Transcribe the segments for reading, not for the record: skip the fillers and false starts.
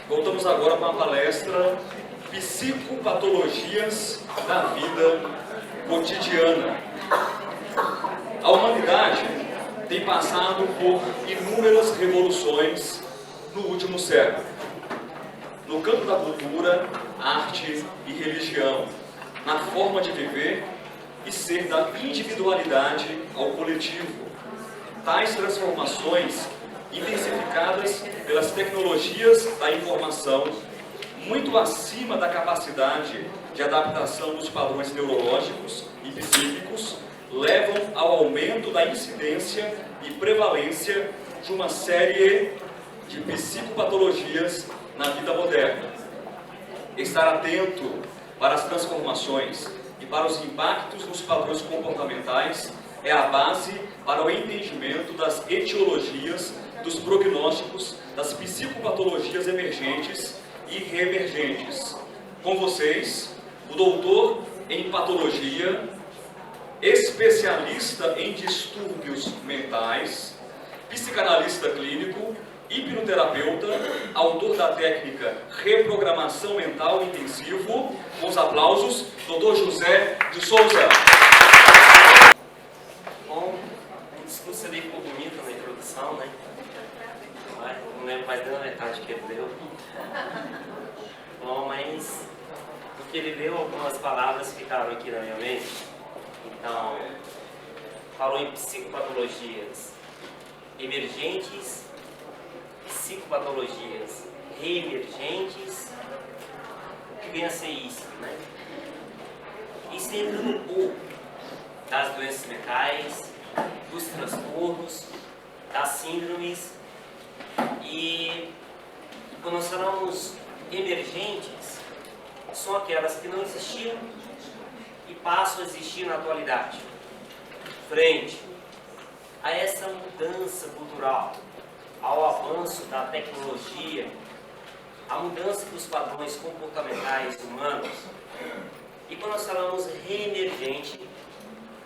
Voltamos agora para a palestra Psicopatologias da Vida Cotidiana. A humanidade tem passado por inúmeras revoluções no último século, no campo da cultura, arte e religião, na forma de viver e ser da individualidade ao coletivo. Tais transformações, intensificadas pelas tecnologias da informação, muito acima da capacidade de adaptação dos padrões neurológicos e psíquicos, levam ao aumento da incidência e prevalência de uma série de psicopatologias na vida moderna. Estar atento para as transformações e para os impactos nos padrões comportamentais é a base para o entendimento das etiologias, dos prognósticos, das psicopatologias emergentes e reemergentes. Com vocês, o doutor em patologia, especialista em distúrbios mentais, psicanalista clínico, hipnoterapeuta, autor da técnica Reprogramação Mental Intensivo, com os aplausos, Dr. José de Souza. Bom, o discurso ali ficou bonito na introdução, né? Não lembro mais da metade que ele deu. Bom, mas porque ele deu, algumas palavras ficaram aqui na minha mente. Então, falou em psicopatologias emergentes, psicopatologias reemergentes. O que vem a ser isso, né? Isso entra no corpo das doenças mentais, dos transtornos, das síndromes. E quando nós falamos emergentes, são aquelas que não existiam e passam a existir na atualidade. Frente a essa mudança cultural, ao avanço da tecnologia, a mudança dos padrões comportamentais humanos. E quando nós falamos reemergente,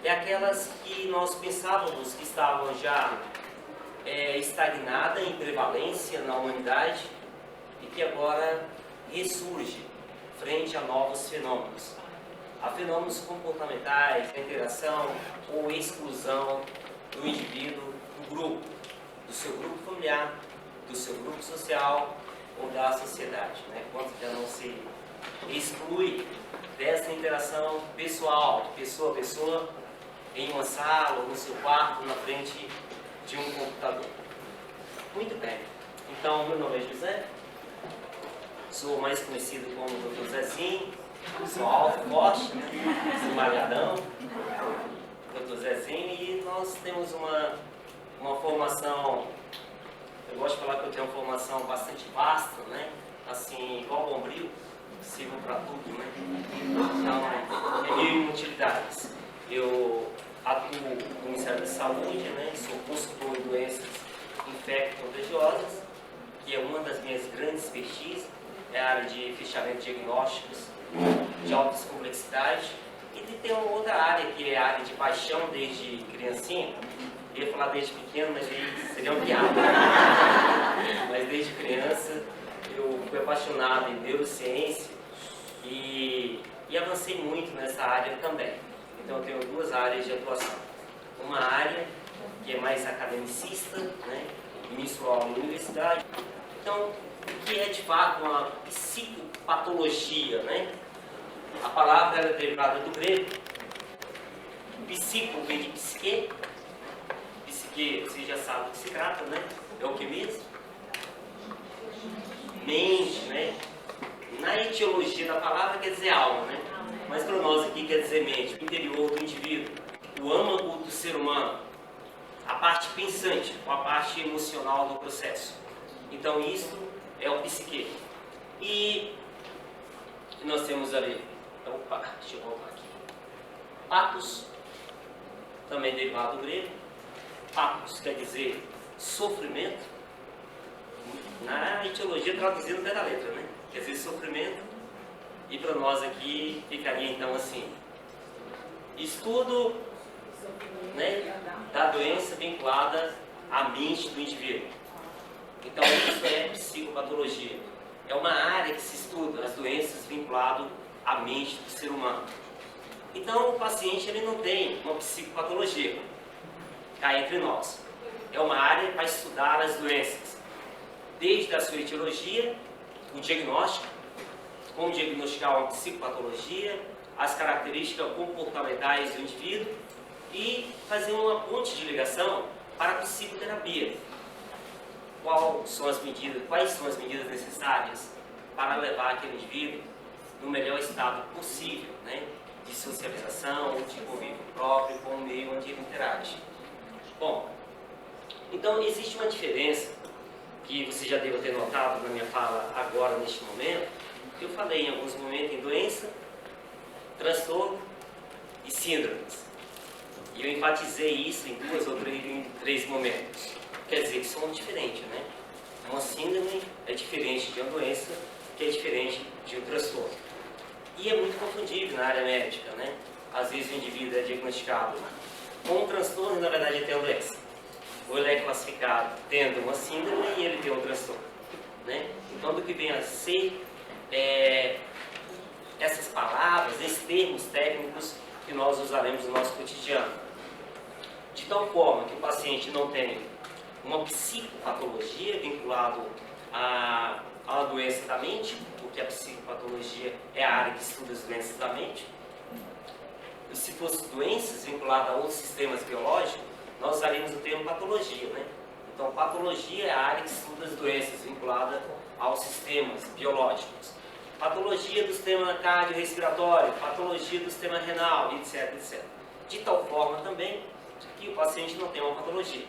é aquelas que nós pensávamos que estavam já estagnada em prevalência na humanidade e que agora ressurge frente a novos fenômenos. A fenômenos comportamentais, a interação ou exclusão do indivíduo do grupo, do seu grupo familiar, do seu grupo social ou da sociedade, né? Quanto já não se exclui dessa interação pessoal, de pessoa a pessoa, em uma sala ou no seu quarto, na frente de um computador. Muito bem. Então, meu nome é José, sou mais conhecido como Dr. Zezinho, sou alto, forte, né? Sou malhadão, Dr. Zezinho, e nós temos uma formação, eu gosto de falar que eu tenho uma formação bastante vasta, né? Assim, igual Bombril, sirvo para tudo, né? Então, é mil utilidades. Eu atuo no Ministério da Saúde, né? Sou consultor em doenças infecto-contagiosas, que é uma das minhas grandes expertises, é a área de fechamento de diagnósticos de alta complexidade. E tem uma outra área, que é a área de paixão desde criancinha. Eu ia falar desde pequeno, mas aí seria uma piada. Mas desde criança eu fui apaixonado em neurociência e avancei muito nessa área também. Então eu tenho duas áreas de atuação. Uma área que é mais academicista, né? Ministro aula em universidade. Então, o que é de fato uma psicopatologia, né? A palavra era derivada do grego. Psico vem de psique. Psique, você já sabe do que se trata, né? É o que mesmo? Mente, né? Na etiologia da palavra quer dizer alma, né? Mas para nós aqui quer dizer mente, o interior do indivíduo, o âmago do ser humano, a parte pensante, a parte emocional do processo. Então isso é o psique. E nós temos ali, opa, deixa eu voltar aqui. Patos, também derivado do grego. Patos quer dizer sofrimento. Na etiologia traduzindo o pé da letra, né? Quer dizer sofrimento. E para nós aqui ficaria então assim: estudo, né, da doença vinculada à mente do indivíduo. Então isso é psicopatologia. é uma área que se estuda as doenças vinculadas à mente do ser humano. Então, o paciente ele não tem uma psicopatologia, cá entre nós. É uma área para estudar as doenças, desde a sua etiologia, o diagnóstico, como diagnosticar uma psicopatologia, as características comportamentais do indivíduo e fazer uma ponte de ligação para a psicoterapia. Quais são as medidas necessárias para levar aquele indivíduo no melhor estado possível, né, de socialização, de convívio próprio com o meio onde ele interage. Bom, então existe uma diferença que você já deve ter notado na minha fala agora, neste momento, que eu falei em alguns momentos em doença, transtorno e síndromes. E eu enfatizei isso em três momentos. Quer dizer que são diferentes, né? Uma síndrome é diferente de uma doença, que é diferente de um transtorno. E é muito confundível na área médica, né? Às vezes o indivíduo é diagnosticado com um transtorno e na verdade ele tem uma doença. Ou ele é classificado tendo uma síndrome e ele tem um transtorno, né? Então, do que vem a ser essas palavras, esses termos técnicos que nós usaremos no nosso cotidiano. De tal forma que o paciente não tem uma psicopatologia vinculada a uma doença da mente, porque a psicopatologia é a área que estuda as doenças da mente. E se fosse doenças vinculadas a outros sistemas biológicos, nós usaríamos o termo patologia, né? Então, patologia é a área que estuda as doenças vinculadas aos sistemas biológicos. Patologia do sistema cardiorrespiratório, patologia do sistema renal, etc, etc. De tal forma também que o paciente não tem uma patologia.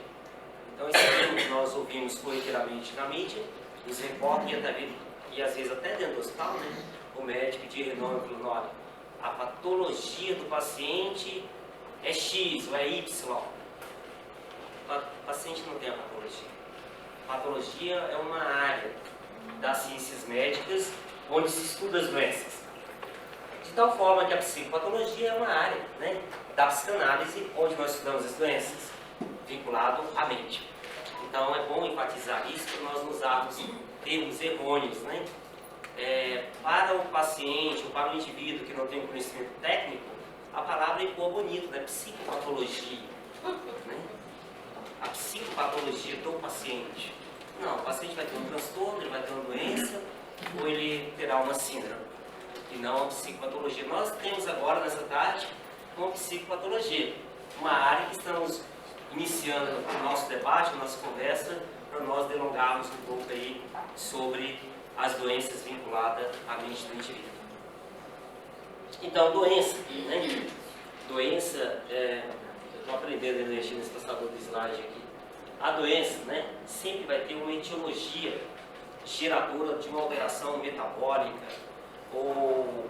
Então, esse termo que nós ouvimos corriqueiramente na mídia, nos reportes e às vezes até dentro do hospital, né? O médico de renome falando, olha, a patologia do paciente é X ou é Y. O paciente não tem a patologia. Patologia é uma área das ciências médicas onde se estuda as doenças. De tal forma que a psicopatologia é uma área, né, da psicanálise onde nós estudamos as doenças, vinculado à mente. Então é bom enfatizar isso para nós não usarmos termos errôneos, né? Para o paciente ou para o indivíduo que não tem um conhecimento técnico, a palavra ecoa bonito, né? Psicopatologia, né? A psicopatologia do paciente. Não, o paciente vai ter um transtorno, ele vai ter uma doença ou ele terá uma síndrome, e não uma psicopatologia. Nós temos agora nessa tarde uma psicopatologia, uma área que estamos iniciando o nosso debate, a nossa conversa, para nós delongarmos um pouco aí sobre as doenças vinculadas à mente do indivíduo. Então, doença, né? Doença, eu estou aprendendo a mexer nesse passador de slide aqui. A doença, né, sempre vai ter uma etiologia geradora de uma alteração metabólica, ou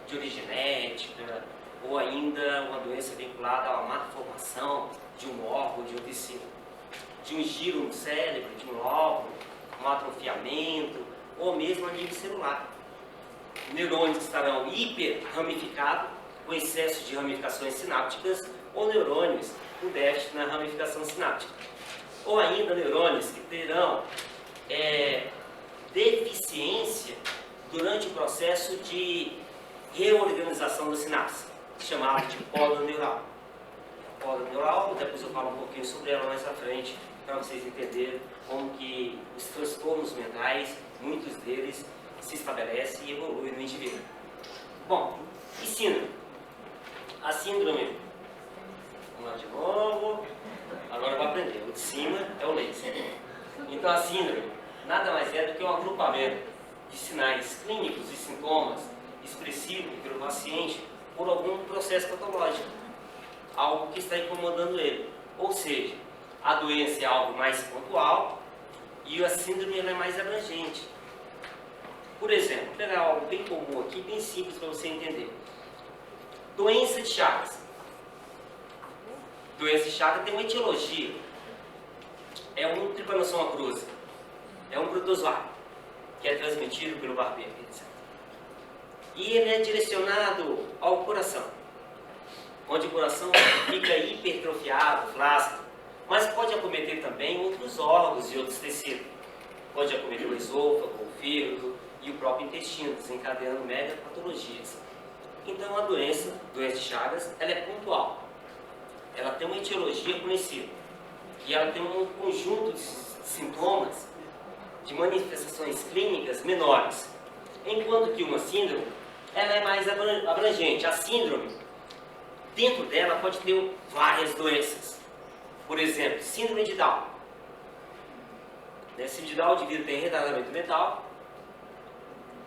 de origem genética, ou ainda uma doença vinculada a uma malformação de um órgão, de um tecido, de um giro no cérebro, de um lóbulo, um atrofiamento, ou mesmo a nível celular. Neurônios que estarão hiperramificados, com excesso de ramificações sinápticas, ou neurônios com déficit na ramificação sináptica. Ou ainda neurônios que terão deficiência durante o processo de reorganização da sinapse, chamado de poda neural. Poda neural, depois eu falo um pouquinho sobre ela mais à frente, para vocês entenderem como que os transtornos mentais, muitos deles, se estabelecem e evoluem no indivíduo. Bom, e síndrome? A síndrome, vamos lá de novo, agora eu vou aprender, o de cima é o laser. Então a síndrome nada mais é do que um agrupamento de sinais clínicos e sintomas expressivos pelo paciente por algum processo patológico, algo que está incomodando ele. Ou seja, a doença é algo mais pontual e a síndrome é mais abrangente. Por exemplo, vou pegar algo bem comum aqui, bem simples para você entender. Doença de Chagas. Doença de Chagas tem uma etiologia. É um Trypanosoma cruzi. É um protozoário que é transmitido pelo barbeiro, etc. E ele é direcionado ao coração, onde o coração fica hipertrofiado, flácido, mas pode acometer também outros órgãos e outros tecidos. Pode acometer o esôfago, o fígado e o próprio intestino, desencadeando megapatologias. Então a doença de Chagas, ela é pontual. Ela tem uma etiologia conhecida e ela tem um conjunto de sintomas, de manifestações clínicas menores, enquanto que uma síndrome, ela é mais abrangente. A síndrome, dentro dela pode ter várias doenças. Por exemplo, síndrome de Down. Síndrome de Down, o indivíduo tem retardamento mental,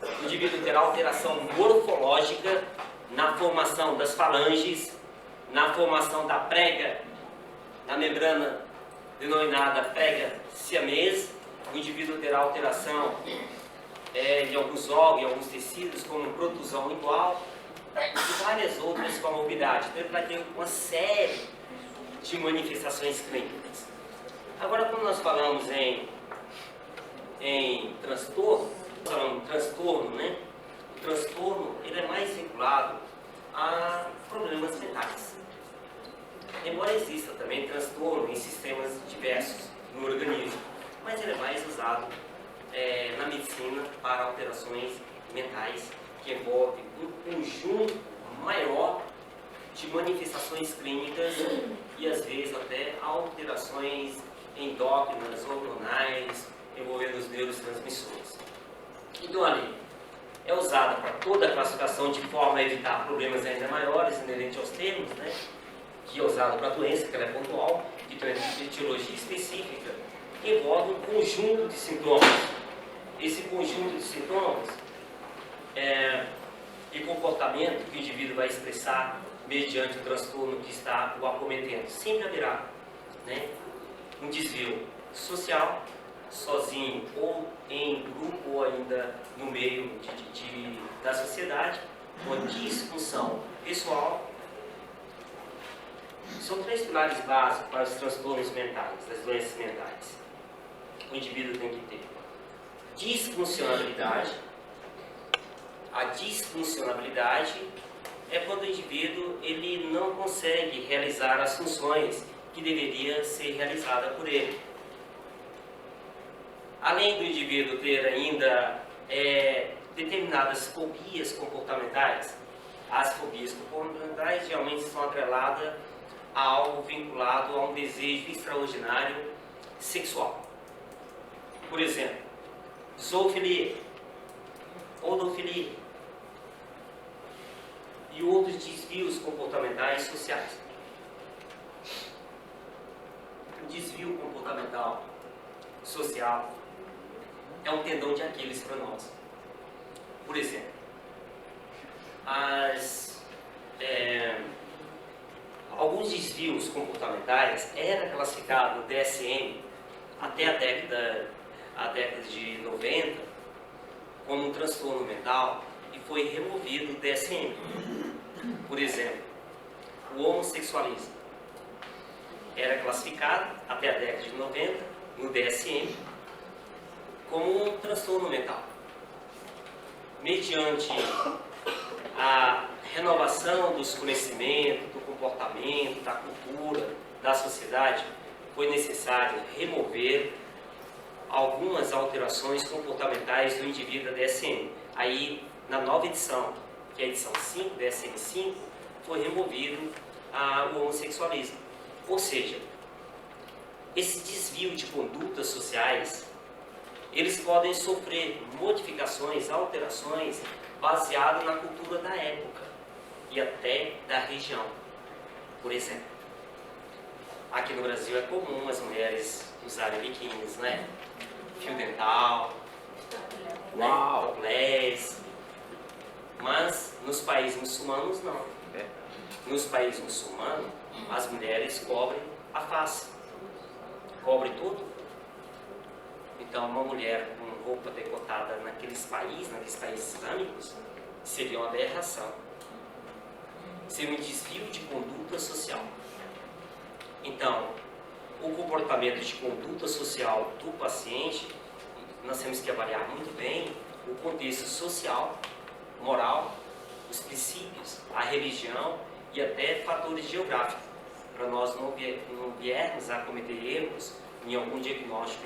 o indivíduo terá alteração morfológica na formação das falanges, na formação da prega, na membrana denominada prega siamesa. O indivíduo terá alteração de alguns órgãos, alguns tecidos, como protusão igual, e várias outras comorbidades. Então ele vai ter uma série de manifestações clínicas. Agora, quando nós falamos em transtorno, né? O transtorno ele é mais vinculado a problemas mentais. Embora exista também transtorno em sistemas diversos no organismo, mas ele é mais usado na medicina para alterações mentais que envolvem um conjunto maior de manifestações clínicas e às vezes até alterações endócrinas, hormonais, envolvendo os neurotransmissores. Então ali é usada para toda a classificação de forma a evitar problemas ainda maiores inerentes aos termos, né? Que é usado para a doença, que ela é pontual, que tem uma etiologia específica, que envolve um conjunto de sintomas. Esse conjunto de sintomas e comportamento que o indivíduo vai expressar mediante o transtorno que está o acometendo. Sempre haverá, né, um desvio social, sozinho ou em grupo ou ainda no meio da sociedade, uma disfunção pessoal. São três pilares básicos para os transtornos mentais, as doenças mentais. O indivíduo tem que ter disfuncionalidade. A disfuncionalidade é quando o indivíduo ele não consegue realizar as funções que deveria ser realizada por ele. Além do indivíduo ter ainda determinadas fobias comportamentais, as fobias comportamentais geralmente são atreladas a algo vinculado a um desejo extraordinário sexual. Por exemplo, zoofilia, odofilia e outros desvios comportamentais sociais. O desvio comportamental social é um tendão de Aquiles para nós. Por exemplo, alguns desvios comportamentais eram classificados no DSM até a década de 90 como um transtorno mental e foi removido do DSM. Por exemplo, o homossexualismo era classificado até a década de 90 no DSM como um transtorno mental. Mediante a renovação dos conhecimentos, do comportamento, da cultura, da sociedade, foi necessário remover algumas alterações comportamentais do indivíduo da DSM. Aí, na nova edição, que é a edição 5, DSM-5, foi removido o homossexualismo. Ou seja, esse desvio de condutas sociais, eles podem sofrer modificações, alterações, baseado na cultura da época e até da região. Por exemplo, aqui no Brasil é comum as mulheres usarem biquínis, né? Fio dental, topless, mas nos países muçulmanos não. Nos países muçulmanos, as mulheres cobrem a face, cobre tudo. Então, uma mulher com roupa decotada naqueles países islâmicos, seria uma aberração. Seria um desvio de conduta social. Então, o comportamento de conduta social do paciente, nós temos que avaliar muito bem o contexto social, moral, os princípios, a religião e até fatores geográficos, para nós não viermos a cometer erros em algum diagnóstico,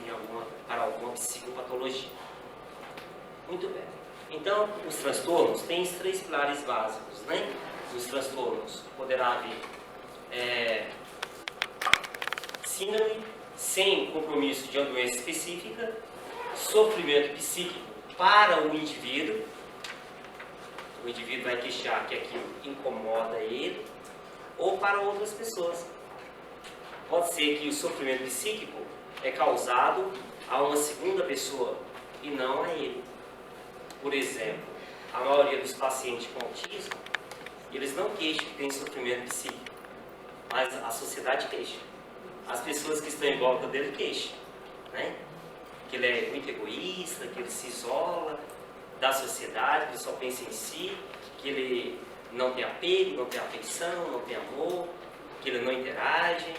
para alguma psicopatologia. Muito bem. Então, os transtornos têm os 3 pilares básicos, né? Os transtornos poderá haver síndrome sem compromisso de uma doença específica, sofrimento psíquico para o indivíduo vai queixar que aquilo incomoda ele, ou para outras pessoas. Pode ser que o sofrimento psíquico é causado a uma segunda pessoa e não a ele. Por exemplo, a maioria dos pacientes com autismo, eles não queixam que tem sofrimento psíquico, mas a sociedade queixa. As pessoas que estão em volta dele queixam, né? Que ele é muito egoísta, que ele se isola da sociedade, que ele só pensa em si, que ele não tem apego, não tem afeição, não tem amor, que ele não interage,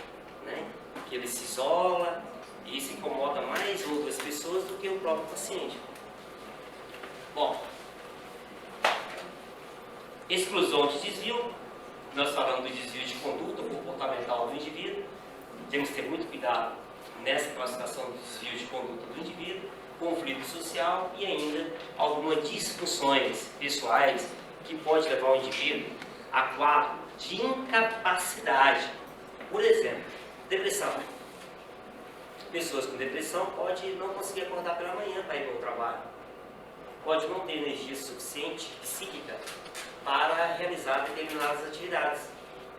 né? Que ele se isola, e isso incomoda mais outras pessoas do que o próprio paciente. Bom, exclusão de desvio, nós falamos do desvio de conduta comportamental do indivíduo, temos que ter muito cuidado nessa classificação do desvio de conduta do indivíduo, conflito social e ainda algumas disfunções pessoais que pode levar o indivíduo a quadro de incapacidade. Por exemplo, depressão. Pessoas com depressão podem não conseguir acordar pela manhã para ir para o trabalho. Pode não ter energia suficiente psíquica para realizar determinadas atividades.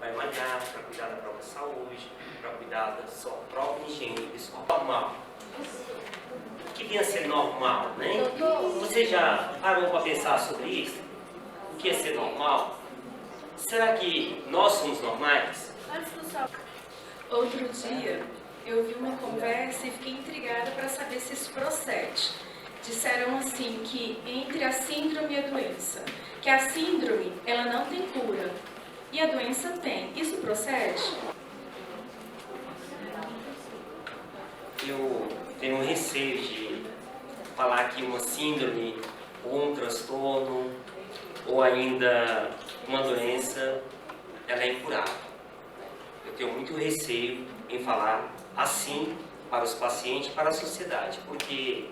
Vai malhar, para cuidar da própria saúde, para cuidar da sua própria higiene pessoal. Normal. O que vinha a ser normal, né? Você já parou para pensar sobre isso? O que é ser normal? Será que nós somos normais? Outro dia, eu vi uma conversa e fiquei intrigada para saber se isso procede. Disseram assim que entre a síndrome e a doença, que a síndrome ela não tem cura e a doença tem. Isso procede? Eu tenho receio de falar que uma síndrome ou um transtorno ou ainda uma doença ela é incurável. Eu tenho muito receio em falar assim para os pacientes e para a sociedade, porque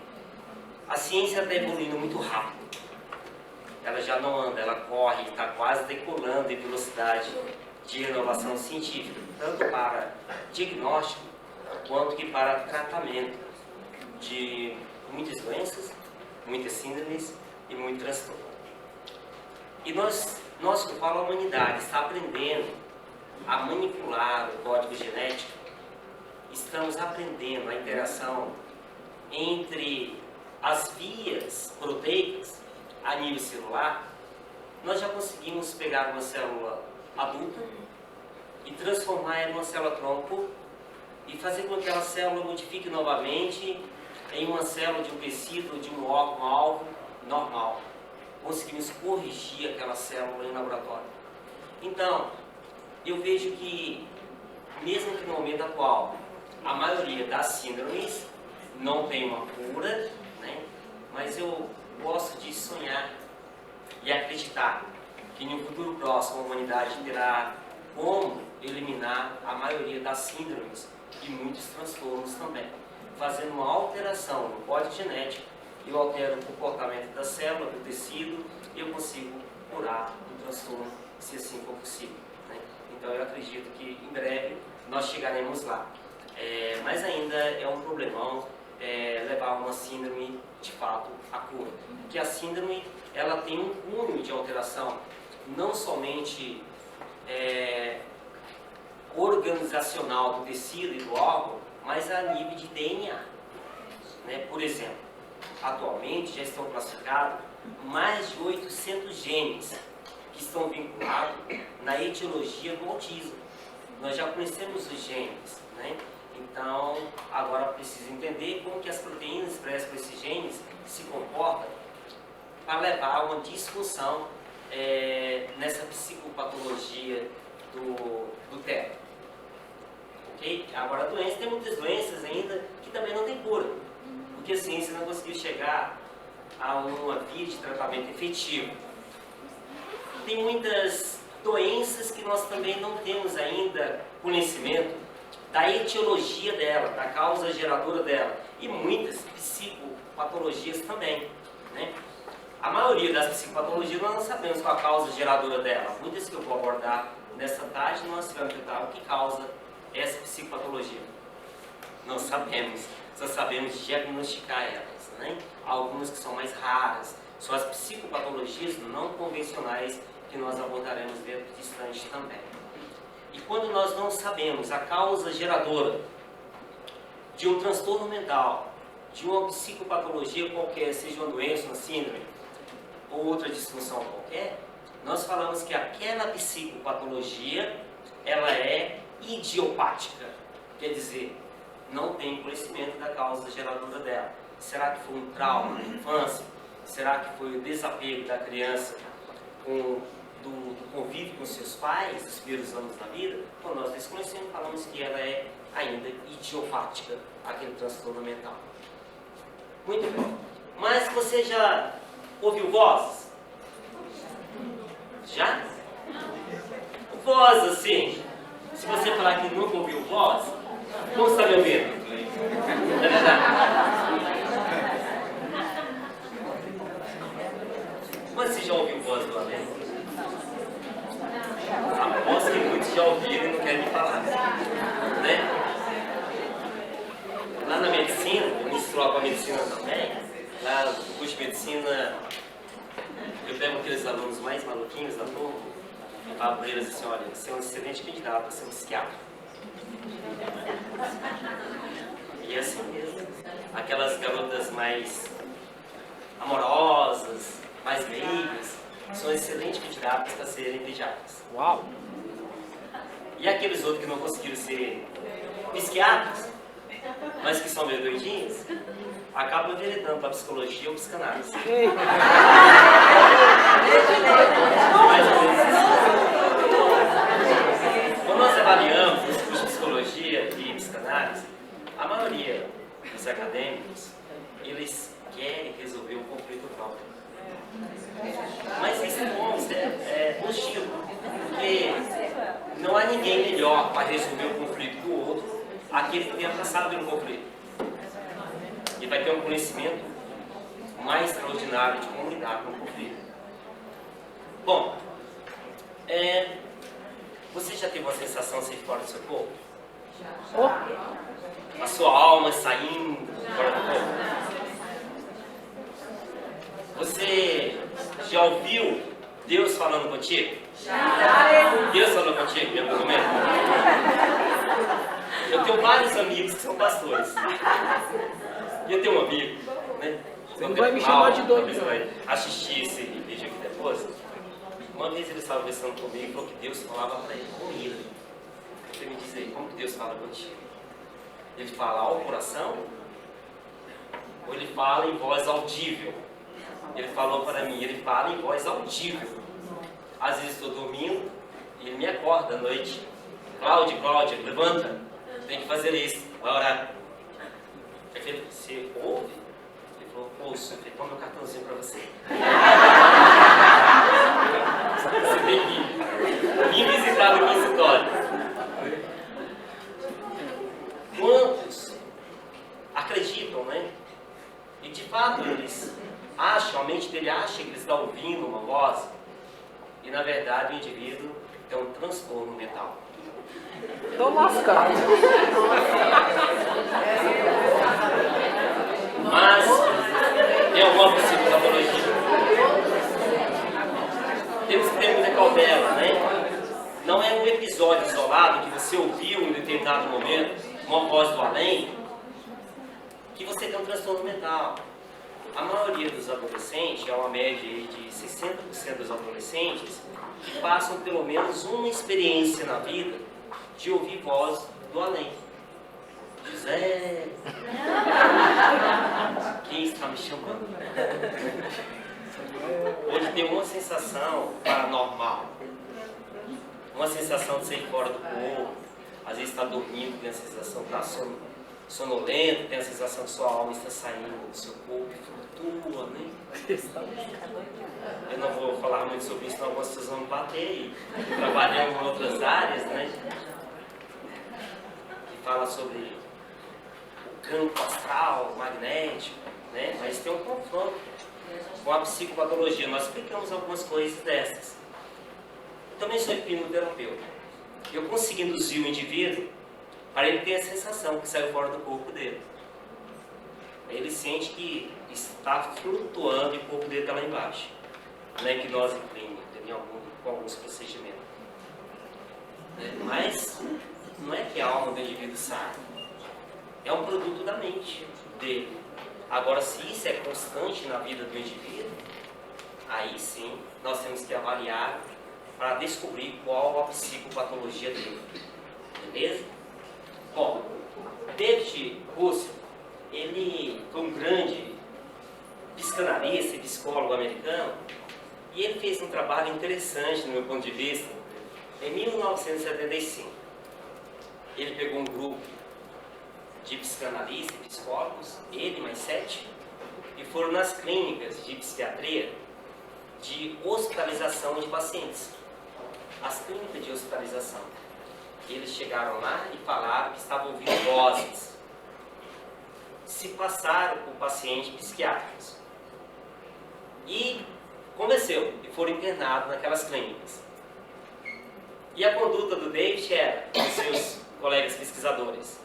a ciência está evoluindo muito rápido. Ela já não anda, ela corre, está quase decolando em velocidade de inovação científica, tanto para diagnóstico quanto que para tratamento de muitas doenças, muitas síndromes e muito transtorno. E nós que eu falo, a humanidade está aprendendo a manipular o código genético, estamos aprendendo a interação entre as vias proteicas a nível celular. Nós já conseguimos pegar uma célula adulta e transformar ela em uma célula tronco e fazer com que aquela célula modifique novamente em uma célula de um tecido, de um órgão-alvo normal. Conseguimos corrigir aquela célula em laboratório. Então, eu vejo que, mesmo que no momento atual, a maioria das síndromes não tem uma cura, né? Mas eu gosto de sonhar e acreditar que no futuro próximo a humanidade terá como eliminar a maioria das síndromes e muitos transtornos também. Fazendo uma alteração no código genético, eu altero o comportamento da célula, do tecido, e eu consigo curar o transtorno, se assim for possível, né? Então eu acredito que em breve nós chegaremos lá. Mas ainda é um problemão levar uma síndrome de fato à cura. Porque a síndrome ela tem um cúmulo de alteração, não somente organizacional do tecido e do órgão, mas a nível de DNA, né? Por exemplo, atualmente já estão classificados mais de 800 genes que estão vinculados na etiologia do autismo. Nós já conhecemos os genes, né? Então, agora precisa entender como que as proteínas expressas por esses genes se comportam para levar a uma disfunção nessa psicopatologia do TEA. Okay? Agora, a doença, tem muitas doenças ainda que também não tem cura, porque a ciência não conseguiu chegar a uma via de tratamento efetivo. Tem muitas doenças que nós também não temos ainda conhecimento da etiologia dela, da causa geradora dela, e muitas psicopatologias também, né? A maioria das psicopatologias nós não sabemos qual a causa geradora dela. Muitas que eu vou abordar nessa tarde nós vamos tentar o que causa essa psicopatologia. Não sabemos, só sabemos diagnosticar elas, né? Algumas que são mais raras, são as psicopatologias não convencionais que nós abordaremos dentro de instante também. E quando nós não sabemos a causa geradora de um transtorno mental, de uma psicopatologia qualquer, seja uma doença, uma síndrome ou outra disfunção qualquer, nós falamos que aquela psicopatologia ela é idiopática, quer dizer, não tem conhecimento da causa geradora dela. Será que foi um trauma na infância? Será que foi o desapego da criança do convívio com seus pais, nos primeiros anos da vida? Quando nós desconhecemos, falamos que ela é ainda idiopática, aquele transtorno mental. Muito bem. Mas você já ouviu vozes? Já? Voz assim. Se você falar que nunca ouviu voz, como está me ouvindo? Não é verdade? Mas você já ouviu voz do além? Aposto que muitos já ouviram e não querem falar. Né? Lá na medicina, eu misturo com a medicina também. Lá no curso de medicina, eu pego aqueles alunos mais maluquinhos da turma e falo para eles assim: olha, você é um excelente candidato para ser um psiquiatra. E é assim mesmo. Aquelas garotas mais amorosas, mais meigas, são excelentes candidatos para serem pediatras. Uau! E aqueles outros que não conseguiram ser psiquiatras, mas que são meio doidinhos, acabam enveredando para a psicologia ou psicanálise. Mais ou menos isso. Quando nós avaliamos os cursos de psicologia e psicanálise, a maioria dos acadêmicos, eles querem resolver o conflito próprio. Mas isso é bom, isso é positivo, porque não há ninguém melhor para resolver o conflito do outro, aquele que tenha passado pelo conflito. E vai ter um conhecimento mais extraordinário de como lidar com o conflito. Bom, você já teve uma sensação de sair fora do seu corpo? A sua alma saindo fora do corpo? Você já ouviu Deus falando contigo? Deus falou contigo em algum momento? Eu tenho vários amigos que são pastores. E eu tenho um amigo, né? Você não vai me chamar de doido, talvez vai assistir esse vídeo aqui depois. Uma vez ele estava conversando comigo e falou que Deus falava para ele com ele. Você me diz aí, como que Deus fala contigo? Ele fala ao coração? Ou ele fala em voz audível? Ele falou para mim, ele fala em voz audível. Às vezes estou dormindo e ele me acorda à noite. Cláudio, levanta, tem que fazer isso, vai orar. Eu falei, você ouve? Ele falou, ouço. Eu falei, toma meu cartãozinho para você. Você tem que vir visitar no consultório. Quantos acreditam, né? E de fato eles acham, a mente dele acha que ele está ouvindo uma voz, e na verdade o indivíduo tem um transtorno mental. Tô lascado. Mas tem alguma psicopatologia. Temos que ter muita cautela, né? Não é um episódio isolado que você ouviu em determinado momento, uma voz do além, que você tem um transtorno mental. A maioria dos adolescentes, é uma média de 60% dos adolescentes, que passam pelo menos uma experiência na vida de ouvir voz do além. José, quem está me chamando? Hoje tem uma sensação paranormal, uma sensação de sair fora do corpo. Às vezes está dormindo, tem a sensação que está sonolento, tem a sensação que sua alma está saindo do seu corpo e flutua, né? Eu não vou falar muito sobre isso, senão vocês vão me bater aí. Trabalhando em outras áreas, né? Que fala sobre o campo astral, magnético, né? Mas tem um confronto com com a psicopatologia. Nós explicamos algumas coisas dessas. Eu também sou hipnoterapeuta. Eu consegui induzir o indivíduo para ele ter a sensação que saiu fora do corpo dele. Ele sente que está flutuando e o corpo dele está lá embaixo. Na hipnose clínica, com alguns procedimentos. Mas não é que a alma do indivíduo sai. É um produto da mente dele. Agora, se isso é constante na vida do indivíduo, aí sim nós temos que avaliar para descobrir qual a psicopatologia dele. Beleza? Bom, David Russell, ele foi um grande psicanalista e psicólogo americano, e ele fez um trabalho interessante, no meu ponto de vista, em 1975. Ele pegou um grupo de psicanalistas e psicólogos, ele mais 7, e foram nas clínicas de psiquiatria de hospitalização de pacientes. As clínicas de hospitalização. Eles chegaram lá e falaram que estavam ouvindo vozes. Se passaram por pacientes psiquiátricos. E convenceu, e foram internados naquelas clínicas. E a conduta do David era, dos seus colegas pesquisadores,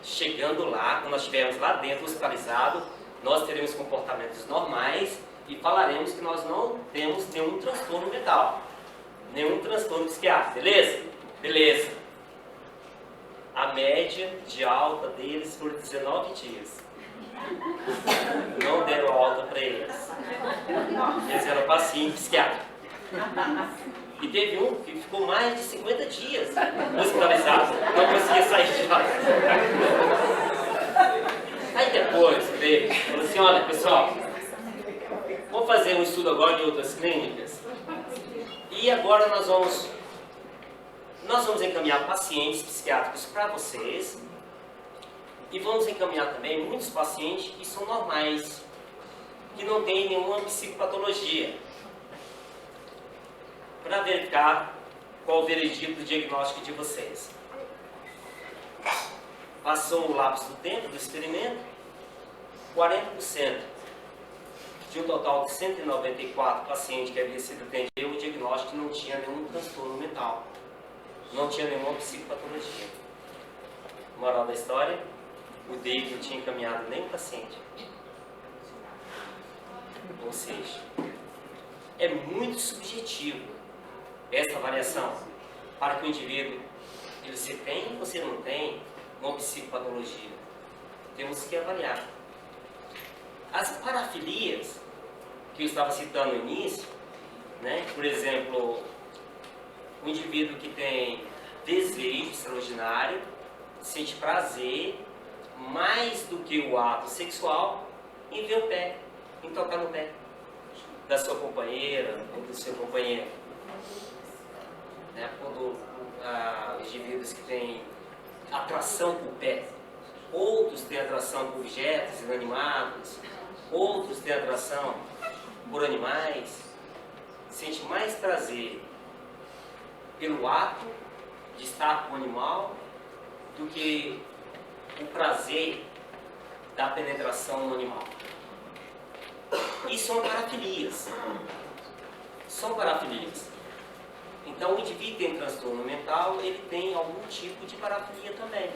chegando lá, quando nós estivermos lá dentro hospitalizado, nós teremos comportamentos normais e falaremos que nós não temos nenhum transtorno mental, nenhum transtorno psiquiátrico, beleza? Beleza. A média de alta deles foi 19 dias. Não deram alta para eles. Eles eram pacientes psiquiátricos. E teve um que ficou mais de 50 dias hospitalizado, não conseguia sair de lá. Aí depois, o David falou assim, olha pessoal, vamos fazer um estudo agora de outras clínicas. E agora nós vamos encaminhar pacientes psiquiátricos para vocês. E vamos encaminhar também muitos pacientes que são normais, que não têm nenhuma psicopatologia, para verificar qual o veredito do diagnóstico de vocês. Passou o lapso do tempo do experimento, 40% de um total de 194 pacientes que haviam sido atendidos, o diagnóstico não tinha nenhum transtorno mental, não tinha nenhuma psicopatologia. Moral da história, o David não tinha encaminhado nenhum paciente. Ou seja, é muito subjetivo essa avaliação para que o indivíduo, você tem ou você não tem uma psicopatologia. Temos que avaliar. As parafilias que eu estava citando no início, né? Por exemplo, o indivíduo que tem desejo extraordinário, sente prazer mais do que o ato sexual em ver o pé, em tocar no pé da sua companheira ou do seu companheiro. Né? Quando os indivíduos que têm atração por pé, outros têm atração por objetos inanimados, outros têm atração por animais, sente mais prazer pelo ato de estar com o animal do que o prazer da penetração no animal. E são parafilias. São parafilias. Então, o indivíduo tem transtorno mental, ele tem algum tipo de parafilia também.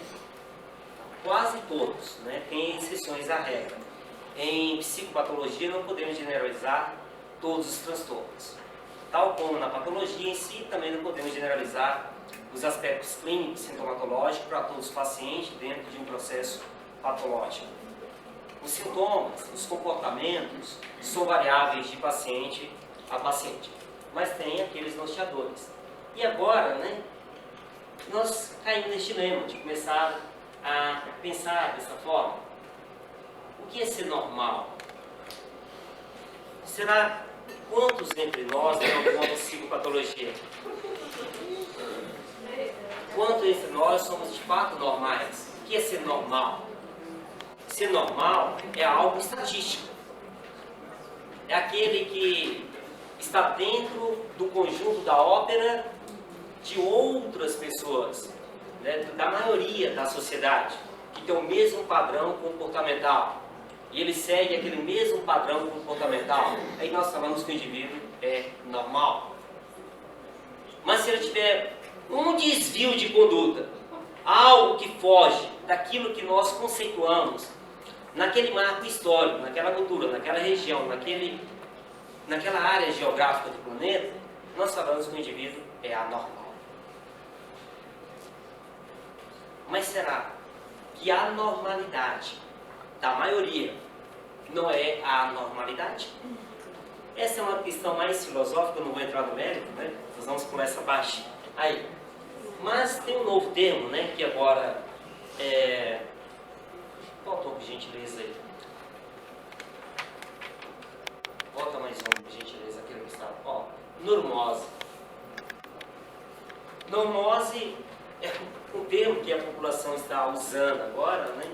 Quase todos, né? Tem exceções à regra. Em psicopatologia, não podemos generalizar todos os transtornos. Tal como na patologia em si, também não podemos generalizar os aspectos clínicos, sintomatológicos para todos os pacientes dentro de um processo patológico. Os sintomas, os comportamentos são variáveis de paciente a paciente, mas tem aqueles norteadores. E agora, né, nós caímos neste dilema de começar a pensar dessa forma. O que é ser normal? Será quantos entre nós têm alguma psicopatologia? Quantos entre nós somos de fato normais? O que é ser normal? Ser normal é algo estatístico. É aquele que está dentro do conjunto da ópera de outras pessoas, né, da maioria da sociedade, que tem o mesmo padrão comportamental. e ele segue aquele mesmo padrão comportamental, aí nós falamos que o indivíduo é normal. Mas se ele tiver um desvio de conduta, algo que foge daquilo que nós conceituamos naquele marco histórico, naquela cultura, naquela região, naquela área geográfica do planeta, nós falamos que o indivíduo é anormal. Mas será que a normalidade da maioria não é a anormalidade? Essa é uma questão mais filosófica, eu não vou entrar no mérito, né? Nós vamos por essa parte aí. Mas tem um novo termo, né? Que agora é... Volta por gentileza aí. Volta mais um, por gentileza, aquele que estava. Ó, normose. Normose é um termo que a população está usando agora, né?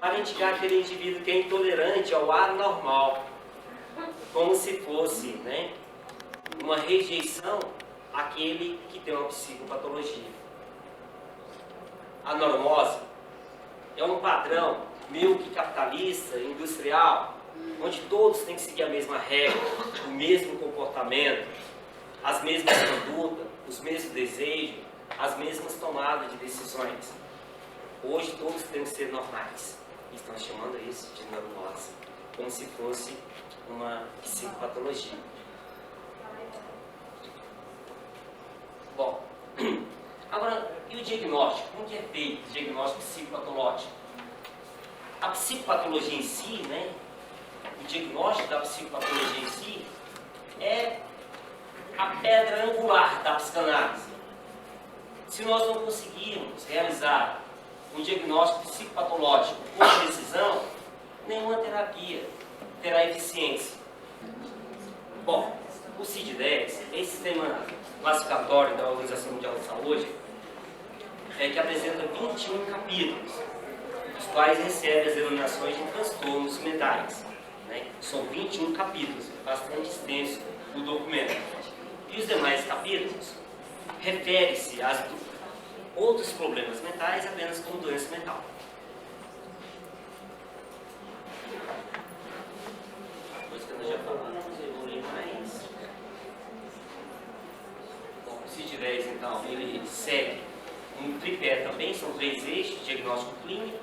Para indicar aquele indivíduo que é intolerante ao anormal, como se fosse, né, uma rejeição àquele que tem uma psicopatologia. A normose é um padrão meio que capitalista, industrial, onde todos têm que seguir a mesma regra, o mesmo comportamento, as mesmas condutas, os mesmos desejos, as mesmas tomadas de decisões. Hoje todos têm que ser normais. Estão chamando isso de normose, como se fosse uma psicopatologia. Bom, agora, e o diagnóstico? Como que é feito o diagnóstico psicopatológico? A psicopatologia em si, né? O diagnóstico da psicopatologia em si é a pedra angular da psicanálise. Se nós não conseguirmos realizar um diagnóstico psicopatológico com precisão, nenhuma terapia terá eficiência. Bom, o CID-10, esse sistema classificatório da Organização Mundial de Saúde, que apresenta 21 capítulos, os quais recebem as denominações de transtornos mentais. Né? São 21 capítulos, bastante extenso o documento. E os demais capítulos referem-se a outros problemas mentais apenas como doença mental. Coisa que nós já falamos, eu vou ler mais. Bom, o CID-10, então, ele segue um tripé também, são 3 eixos: diagnóstico clínico,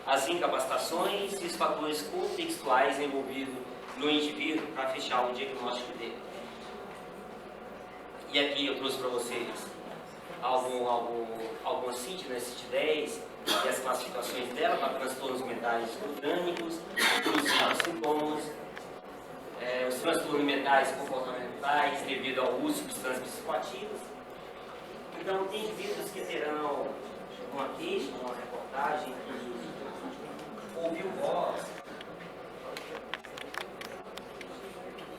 as incapacitações e os fatores contextuais envolvidos no indivíduo para fechar o diagnóstico dele. E aqui eu trouxe para vocês algumas CID, né, CID-10, e as classificações dela para transtornos mentais orgânicos, inclusive os sintomas, os transtornos mentais comportamentais devido ao uso de substâncias psicoativas. Então, tem indivíduos que terão uma queixa, uma reportagem, que ouviu voz,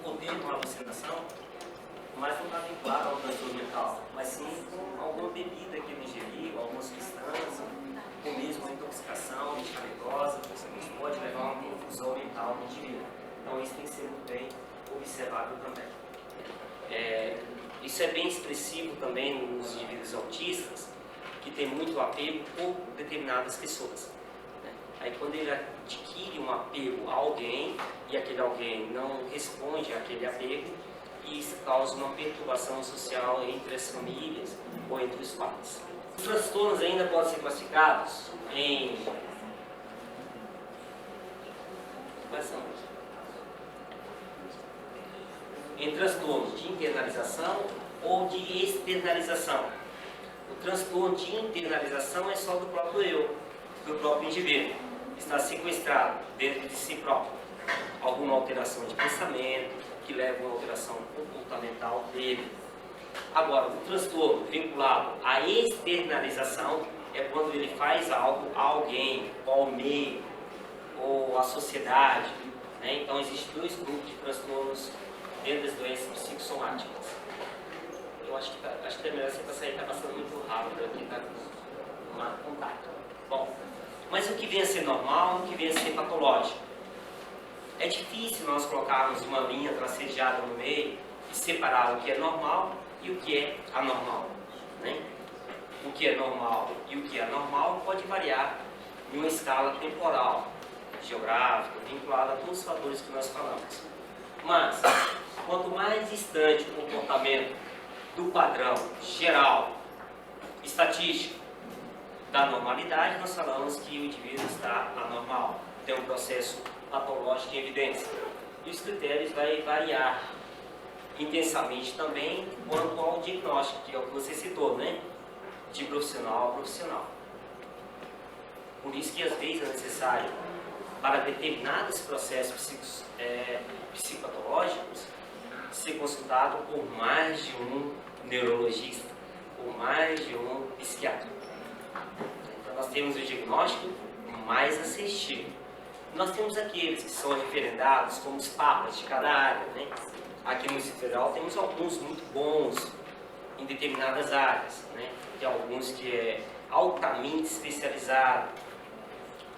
ou teve uma alucinação, mas não está vinculado ao transtorno mental, mas sim com alguma bebida que ele ingeriu, alguma substância, ou mesmo uma intoxicação medicamentosa, isso pode levar a uma confusão mental no indivíduo. Então isso tem que ser muito bem observado também. Isso é bem expressivo também nos indivíduos autistas, que tem muito apego por determinadas pessoas. Né? Aí quando ele adquire um apego a alguém, e aquele alguém não responde àquele apego, e isso causa uma perturbação social entre as famílias ou entre os pais. Os transtornos ainda podem ser classificados em... Quais são? Em transtornos de internalização ou de externalização. O transtorno de internalização é só do próprio eu, do próprio indivíduo. Está sequestrado dentro de si próprio. Alguma alteração de pensamento, que leva a uma alteração comportamental dele. Agora, o transtorno vinculado à externalização é quando ele faz algo a alguém, ao meio, ou à sociedade. Né? Então, existem 2 grupos de transtornos dentro das doenças psicossomáticas. Eu acho que é melhor você passar aí, está passando muito rápido aqui, está com um contato. Bom, mas o que vem a ser normal, o que vem a ser patológico? É difícil nós colocarmos uma linha tracejada no meio e separar o que é normal e o que é anormal. Né? O que é normal e o que é anormal pode variar em uma escala temporal. geográfica, vinculada a todos os fatores que nós falamos. Mas, quanto mais distante o comportamento do padrão geral, estatístico, da normalidade, nós falamos que o indivíduo está anormal, tem um processo patológico em evidência. E os critérios vai variar intensamente também quanto ao diagnóstico, que é o que você citou, né? De profissional a profissional. Por isso que às vezes é necessário, para determinados processos psicopatológicos, ser consultado por mais de um neurologista, por mais de um psiquiatra. Então nós temos o diagnóstico mais assertivo. Nós temos aqueles que são referendados como os papas de cada área, né? Aqui no Distrito Federal temos alguns muito bons em determinadas áreas, né? Tem alguns que é altamente especializado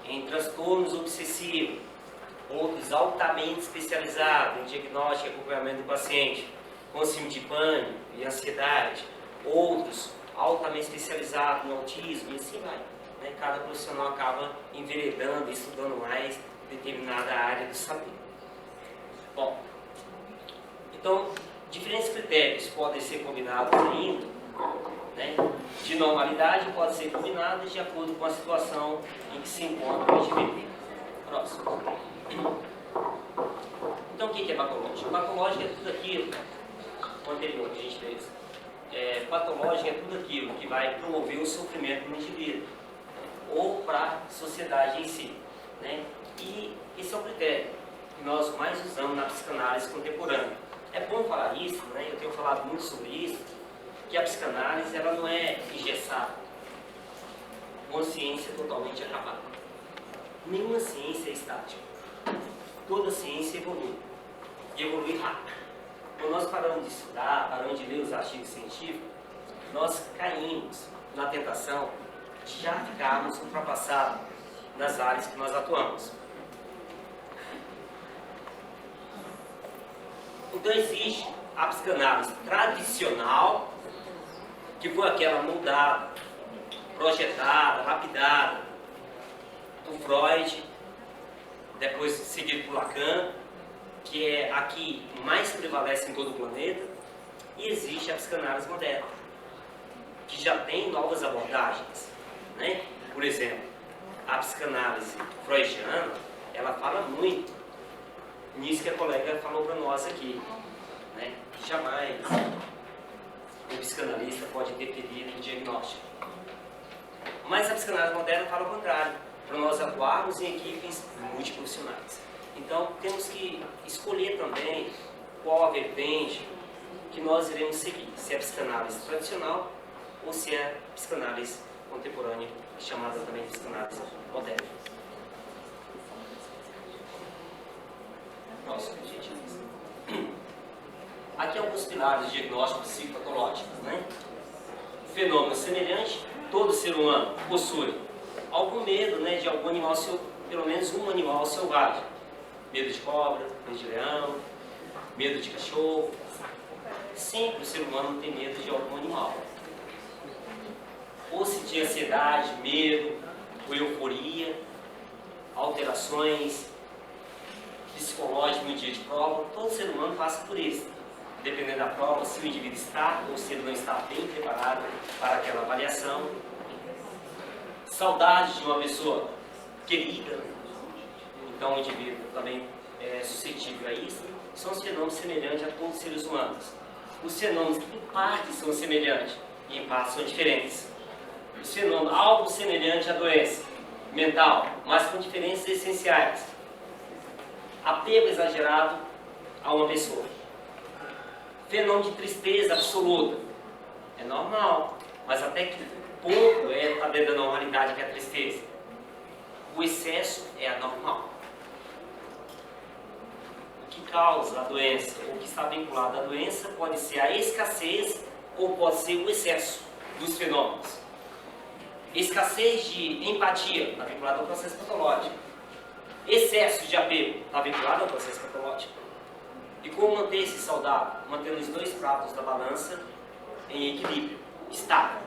em transtornos obsessivos, outros altamente especializados em diagnóstico e acompanhamento do paciente com síndrome de pânico e ansiedade, outros altamente especializados no autismo e assim vai. Né? Cada profissional acaba enveredando e estudando mais determinada área do saber. Bom, então, diferentes critérios podem ser combinados ainda, né? De normalidade pode ser combinado de acordo com a situação em que se encontra o indivíduo. Próximo. Então, o que é patológico? Patológico é tudo aquilo, o anterior que a gente fez. Patológico é tudo aquilo que vai promover o sofrimento no indivíduo, ou para a sociedade em si. Né? E esse é o critério que nós mais usamos na psicanálise contemporânea. É bom falar isso, né? Eu tenho falado muito sobre isso, que a psicanálise ela não é engessada, uma ciência totalmente acabada. Nenhuma ciência é estática. Toda ciência evolui, e evolui rápido. Quando nós paramos de estudar, paramos de ler os artigos científicos, nós caímos na tentação de já ficarmos ultrapassados nas áreas que nós atuamos. Então existe a psicanálise tradicional, que foi aquela moldada, projetada, lapidada por Freud, depois seguido por Lacan, que é a que mais prevalece em todo o planeta, e existe a psicanálise moderna, que já tem novas abordagens. Né? Por exemplo, a psicanálise freudiana, ela fala muito nisso que a colega falou para nós aqui, né? Que jamais o psicanalista pode interferir no diagnóstico. Mas a psicanálise moderna fala o contrário, para nós atuarmos em equipes multiprofissionais. Então, temos que escolher também qual a vertente que nós iremos seguir, se é a psicanálise tradicional ou se é a psicanálise contemporânea, chamada também de psicanálise moderna. Próximo, gente. Aqui alguns pilares de diagnóstico psicopatológicos, né? Fenômeno semelhante, todo ser humano possui algum medo, né, de algum animal, pelo menos um animal selvagem. Medo de cobra, medo de leão, medo de cachorro. Sempre o ser humano tem medo de algum animal. Ou sentir ansiedade, medo, ou euforia, alterações psicológicas no dia de prova. Todo ser humano passa por isso. Dependendo da prova, se o indivíduo está ou se ele não está bem preparado para aquela avaliação. Saudade de uma pessoa querida, então o indivíduo também é suscetível a isso. São os fenômenos semelhantes a todos os seres humanos. Os fenômenos que em parte são semelhantes e em parte são diferentes. Os fenômenos algo semelhante à doença mental, mas com diferenças essenciais. Apego exagerado a uma pessoa. Fenômeno de tristeza absoluta. É normal, mas até que pouco está dentro da normalidade que é a tristeza. O excesso é anormal. O que causa a doença, ou que está vinculado à doença, pode ser a escassez ou pode ser o excesso dos fenômenos. Escassez de empatia está vinculado ao processo patológico. Excesso de apego está vinculado ao processo patológico. E como manter-se saudável? Mantendo os dois pratos da balança em equilíbrio, estável.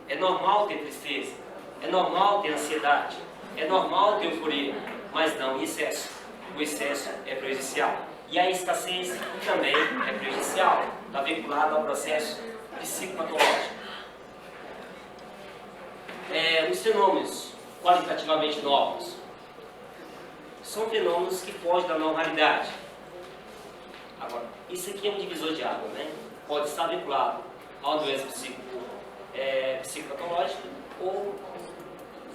É normal ter tristeza, é normal ter ansiedade, é normal ter euforia, mas não em excesso. O excesso é prejudicial. E a escassez também é prejudicial, está vinculado ao processo psicopatológico. Os fenômenos qualitativamente novos são fenômenos que fogem da normalidade. Agora, isso aqui é um divisor de água, né? Pode estar vinculado a uma doença psicopatológica ou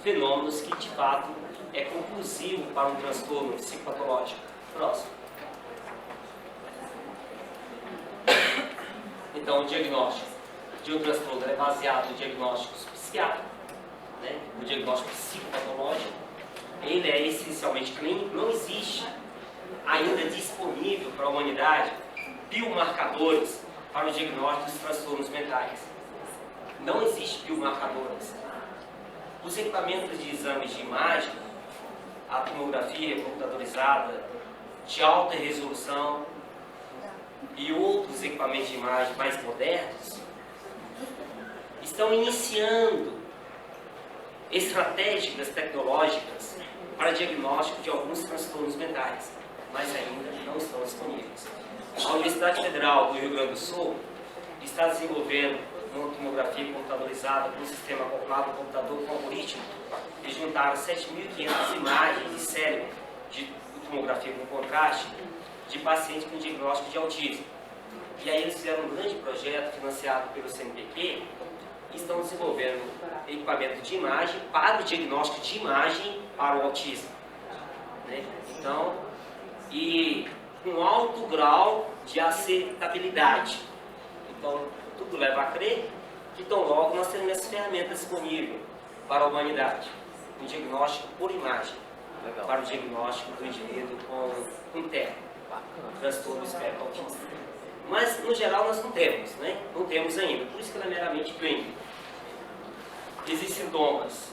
fenômenos que de fato é conclusivo para um transtorno psicopatológico. Próximo. Então, o diagnóstico de um transtorno é baseado em diagnósticos psiquiátricos, né? O diagnóstico psicopatológico, ele é essencialmente clínico. Não existe ainda disponível para a humanidade biomarcadores para o diagnóstico dos transtornos mentais. Não existe biomarcadores. Os equipamentos de exames de imagem, a tomografia computadorizada de alta resolução e outros equipamentos de imagem mais modernos estão iniciando estratégias tecnológicas para diagnóstico de alguns transtornos mentais, mas ainda não estão disponíveis. A Universidade Federal do Rio Grande do Sul está desenvolvendo uma tomografia computadorizada com um sistema acoplado ao computador com algoritmo e juntaram 7.500 imagens de cérebro de tomografia com contraste de pacientes com diagnóstico de autismo. E aí eles fizeram um grande projeto financiado pelo CNPq e estão desenvolvendo equipamento de imagem para o diagnóstico de imagem para o autismo, né? Então, e com alto grau de aceitabilidade. Então, tudo leva a crer que tão logo nós teremos essa ferramenta disponível para a humanidade, um diagnóstico por imagem, para o diagnóstico do indivíduo com TEA, transtorno espectro autista. Mas, no geral, nós não temos, né? Não temos ainda, por isso que ela é meramente clínica. Existem sintomas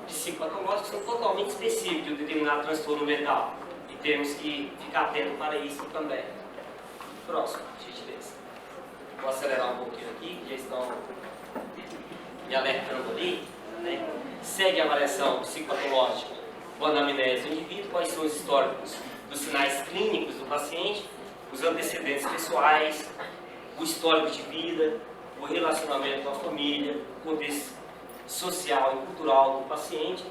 psicopatológicos que são totalmente específicos de um determinado transtorno mental. E temos que ficar atento para isso também. Próximo, gentileza. Vou acelerar um pouquinho aqui, que já estão me alertando ali, né? Segue a avaliação psicopatológica com a anamnese do indivíduo, quais são os históricos dos sinais clínicos do paciente, os antecedentes pessoais, o histórico de vida, o relacionamento com a família, o contexto social e cultural do paciente,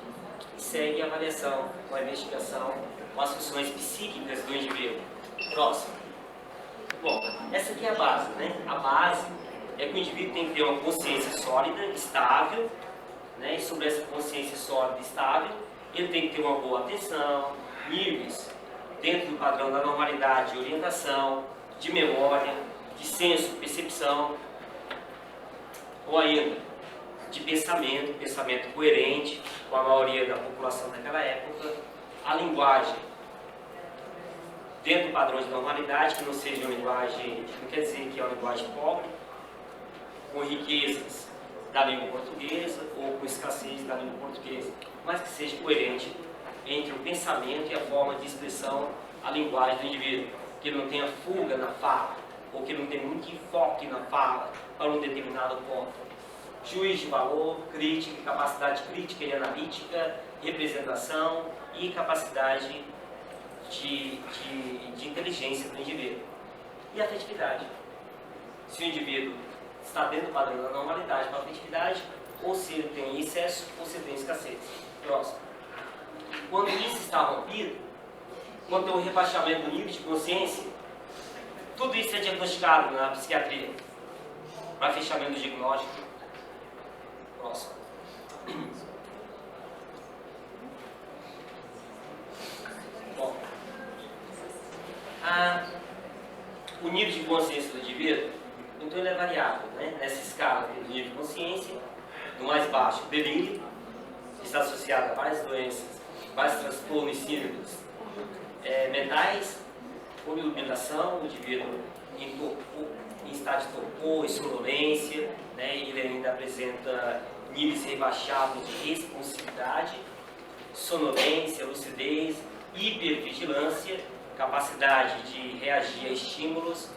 e segue a avaliação com a investigação com as funções psíquicas do indivíduo. Próximo. Bom, essa aqui é a base, né? A base é que o indivíduo tem que ter uma consciência sólida, estável, né? E sobre essa consciência sólida e estável, ele tem que ter uma boa atenção, níveis dentro do padrão da normalidade de orientação, de memória, de senso, percepção, ou ainda de pensamento coerente com a maioria da população daquela época, a linguagem dentro do padrão de normalidade, que não seja uma linguagem, não quer dizer que é uma linguagem pobre, com riquezas da língua portuguesa ou com escassez da língua portuguesa, mas que seja coerente entre o pensamento e a forma de expressão, a linguagem do indivíduo, que ele não tenha fuga na fala, ou que ele não tenha muito enfoque na fala para um determinado ponto. Juízo de valor, crítica, capacidade crítica e analítica, representação e capacidade de inteligência do indivíduo. E a afetividade. Se o indivíduo está dentro do padrão da normalidade para a afetividade, ou se ele tem excesso, ou se ele tem escassez. Próximo. Quando isso está rompido, quando tem um rebaixamento do nível de consciência, tudo isso é diagnosticado na psiquiatria. Para fechamento do diagnóstico. Próximo. Bom, o nível de consciência do indivíduo, então ele é variável, né? Nessa escala do nível de consciência, do mais baixo, delírio, que está associado a várias doenças, vários transtornos e síndromes mentais, como iluminação, o indivíduo em estado de torpor e sonolência, né? Ele ainda apresenta níveis rebaixados de responsividade, sonolência, lucidez, hipervigilância, capacidade de reagir a estímulos,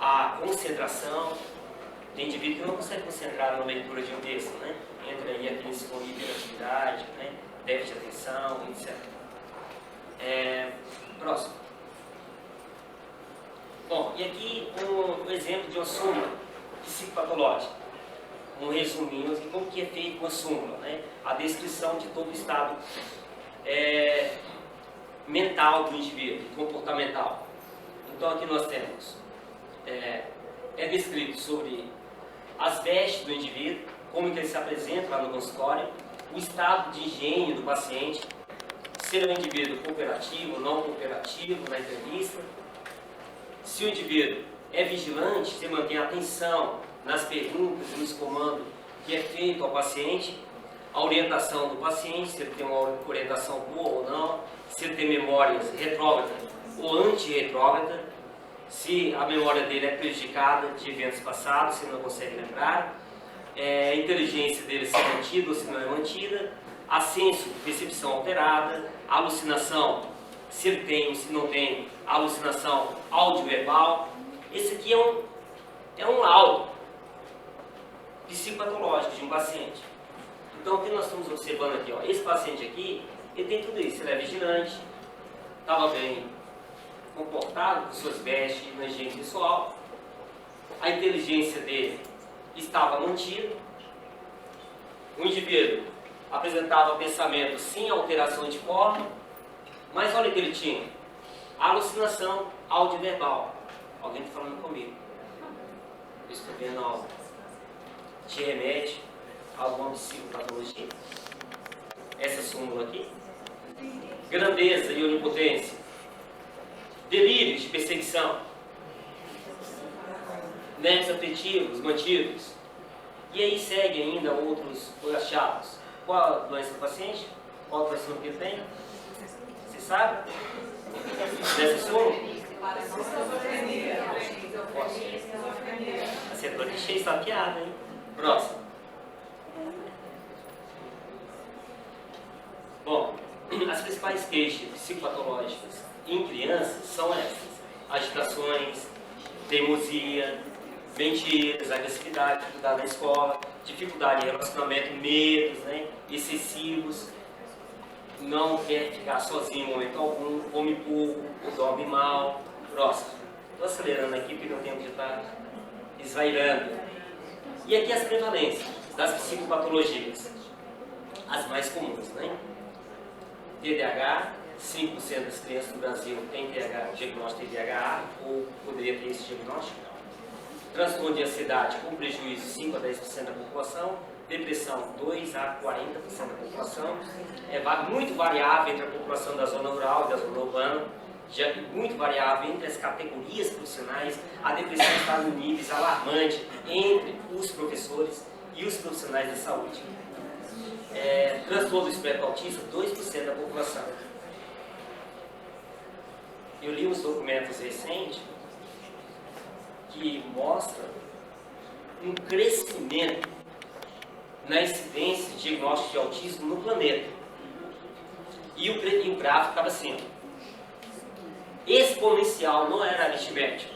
a concentração. Tem indivíduo que não consegue concentrar na leitura de um texto, né? Entra aí aqueles com hiperatividade, né? Déficit de atenção, etc. Próximo. Bom, e aqui um exemplo de uma súmula psicopatológica. Um resuminho de como que é feito uma súmula, né? A descrição de todo o estado mental do indivíduo, comportamental. Então aqui nós temos, é descrito sobre as vestes do indivíduo, como que ele se apresenta lá no consultório, o estado de higiene do paciente, ser um indivíduo cooperativo ou não cooperativo na entrevista, se o indivíduo é vigilante, se mantém atenção nas perguntas e nos comandos que é feito ao paciente, a orientação do paciente, se ele tem uma orientação boa ou não, se ele tem memórias retrógradas ou anti-retrógradas, se a memória dele é prejudicada de eventos passados, se ele não consegue lembrar, a inteligência dele se é mantida ou se não é mantida, a senso-percepção alterada, a alucinação, se ele tem ou se não tem, a alucinação audioverbal. Esse aqui é um laudo psicopatológico de um paciente. Então, o que nós estamos observando aqui? Ó, esse paciente aqui, ele tem tudo isso. Ele é vigilante, estava bem comportado com suas vestes na higiene pessoal, a inteligência dele estava mantida, o indivíduo apresentava pensamento sem alteração de forma, mas olha o que ele tinha: alucinação audioverbal. Alguém está falando comigo? Eu estou vendo algo. Te remete a alguma psicopatologia? Essa súmula aqui. Grandeza e onipotência. Delírios de perseguição. Nervos afetivos mantidos. E aí segue ainda outros achados. Qual a doença do paciente? Qual a transtorno que ele tem? Você sabe? Dessa súmula? A setor de cheio está piada, hein? Próximo. Bom, as principais queixas psicopatológicas em crianças são essas: agitações, teimosia, mentiras, agressividade, dificuldade na escola, dificuldade em relacionamento, medos, né, excessivos, não quer ficar sozinho em momento algum, come pouco, dorme mal. Próximo. Estou acelerando aqui porque não tenho que estar esvairando. E aqui as prevalências das psicopatologias, as mais comuns, né? TDAH, 5% das crianças do Brasil têm diagnóstico de TDAH ou poderia ter esse diagnóstico. Transtorno de ansiedade com prejuízo 5 a 10% da população. Depressão, 2 a 40% da população. É muito variável entre a população da zona rural e da zona urbana. Já é muito variável entre as categorias profissionais. A depressão está em níveis alarmantes entre os professores e os profissionais da saúde. Transtorno do espectro autista, 2% da população. Eu li uns documentos recentes que mostram um crescimento na incidência de diagnóstico de autismo no planeta. E o gráfico estava assim, exponencial, não era aritmético.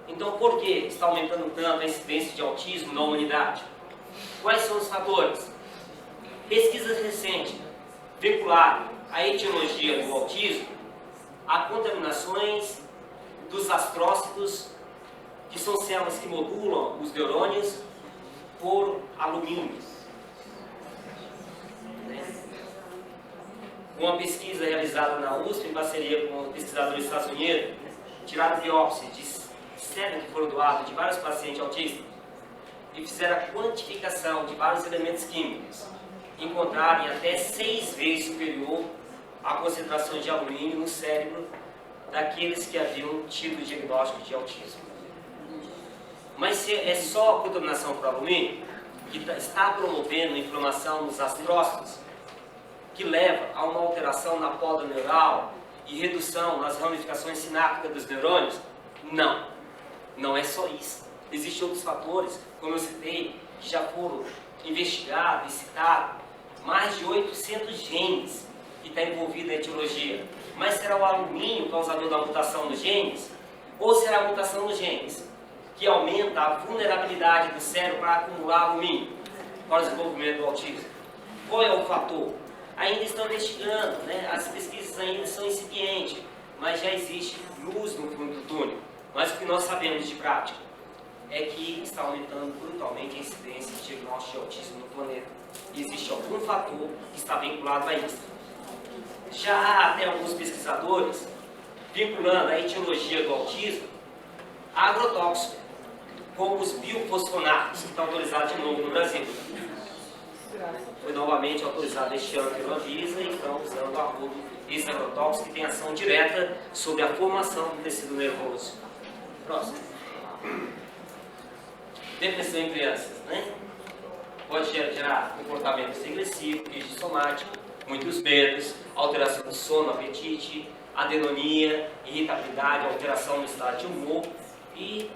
Então, por que está aumentando tanto a incidência de autismo na humanidade? Quais são os fatores? Pesquisas recentes vincularam a etiologia do autismo a contaminações dos astrócitos, que são células que modulam os neurônios, por alumínio. Uma pesquisa realizada na USP, em parceria com pesquisadores dos Estados Unidos, tiraram biópsia de cérebro que foram doados de vários pacientes autistas e fizeram a quantificação de vários elementos químicos. Encontraram até 6 vezes superior a concentração de alumínio no cérebro daqueles que haviam tido o diagnóstico de autismo. Mas se é só a contaminação por alumínio que está promovendo inflamação nos astrócitos, que leva a uma alteração na poda neural e redução nas ramificações sinápticas dos neurônios? Não, não é só isso. Existem outros fatores, como eu citei, que já foram investigados e citados. Mais de 800 genes que está envolvido na etiologia. Mas será o alumínio causador da mutação nos genes? Ou será a mutação nos genes que aumenta a vulnerabilidade do cérebro para acumular alumínio para o desenvolvimento do autismo? Qual é o fator? ainda estão investigando, né? As pesquisas ainda são incipientes, mas já existe luz no fundo do túnel. Mas o que nós sabemos de prática é que está aumentando brutalmente a incidência de diagnóstico de autismo no planeta. E existe algum fator que está vinculado a isso. Já há até alguns pesquisadores vinculando a etiologia do autismo a agrotóxico, como os biofosfonatos, que estão autorizados de novo no Brasil. Foi novamente autorizado este ano pela Anvisa e estão usando a rodo esse agrotóxico que tem ação direta sobre a formação do tecido nervoso. Próximo. Depressão em crianças, né? Pode gerar comportamento agressivo, crise somático, muitos medos, alteração do sono, apetite, adenonia, irritabilidade, alteração no estado de humor e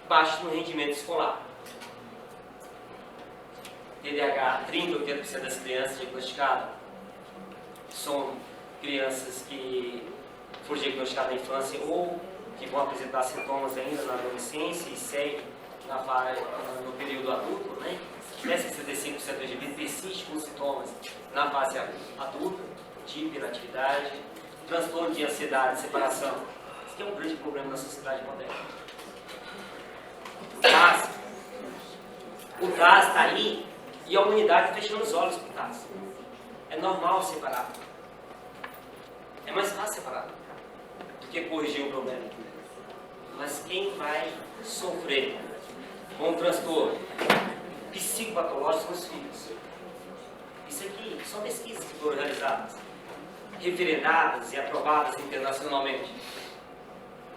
baixo no rendimento escolar. TDAH, 30 ou 80% das crianças diagnosticadas são crianças que foram diagnosticadas na infância ou que vão apresentar sintomas ainda na adolescência e seguem no período adulto, né? Até 65% do indivíduo persiste com sintomas na fase adulta, de hiperatividade, transtorno de ansiedade, separação. Isso que é um grande problema na sociedade moderna. O TAS está aí e a humanidade fechando os olhos para o TAS. É normal separar. É mais fácil separar do que corrigir o problema. Mas quem vai sofrer com um transtorno psicopatológico são os filhos. Isso aqui são pesquisas que foram realizadas, referendadas e aprovadas internacionalmente.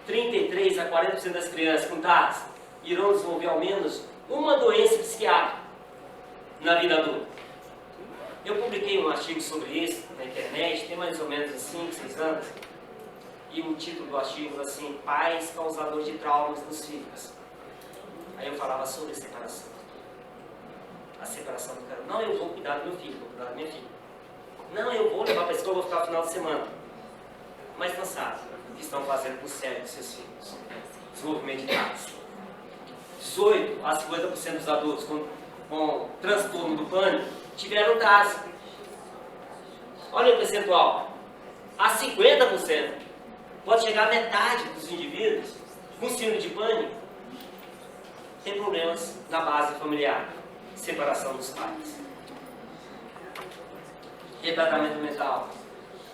33 a 40% das crianças com TAS irão desenvolver ao menos uma doença psiquiátrica na vida adulta. Eu publiquei um artigo sobre isso na internet, tem mais ou menos 5, 6 anos, e o título do artigo é assim: pais causadores de traumas nos filhos. Aí eu falava sobre a separação. A separação do cara. Não, eu vou cuidar do meu filho, vou cuidar da minha filha. Não, eu vou levar para a escola, vou ficar no final de semana. Mas não sabe o que estão fazendo com o cérebro dos seus filhos. Desenvolvimento de TAS. 18 a 50% dos adultos com transtorno do pânico tiveram TAS. Olha o percentual. A 50%. Pode chegar a metade dos indivíduos com síndrome de pânico tem problemas na base familiar. Separação dos pais. Retardamento mental.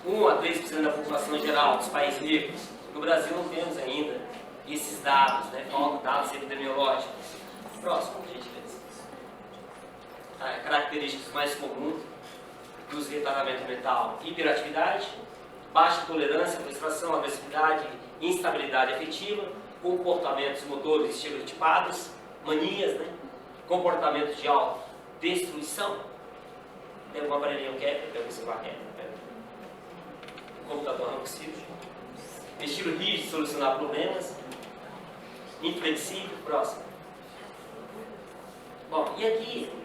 1 a 3% da população geral dos países ricos. No Brasil não temos ainda esses dados, né? Faltam dados epidemiológicos. Próximo, gente. Características mais comuns dos retardamentos mental: hiperatividade, baixa tolerância à frustração, agressividade, instabilidade afetiva, comportamentos motores estereotipados, manias, né? Comportamento de autodestruição. Tem um aparelhinho quieto, tem um celular quieto, um computador não possível. Estilo rígido de solucionar problemas, inflexível. Próximo. Bom, e aqui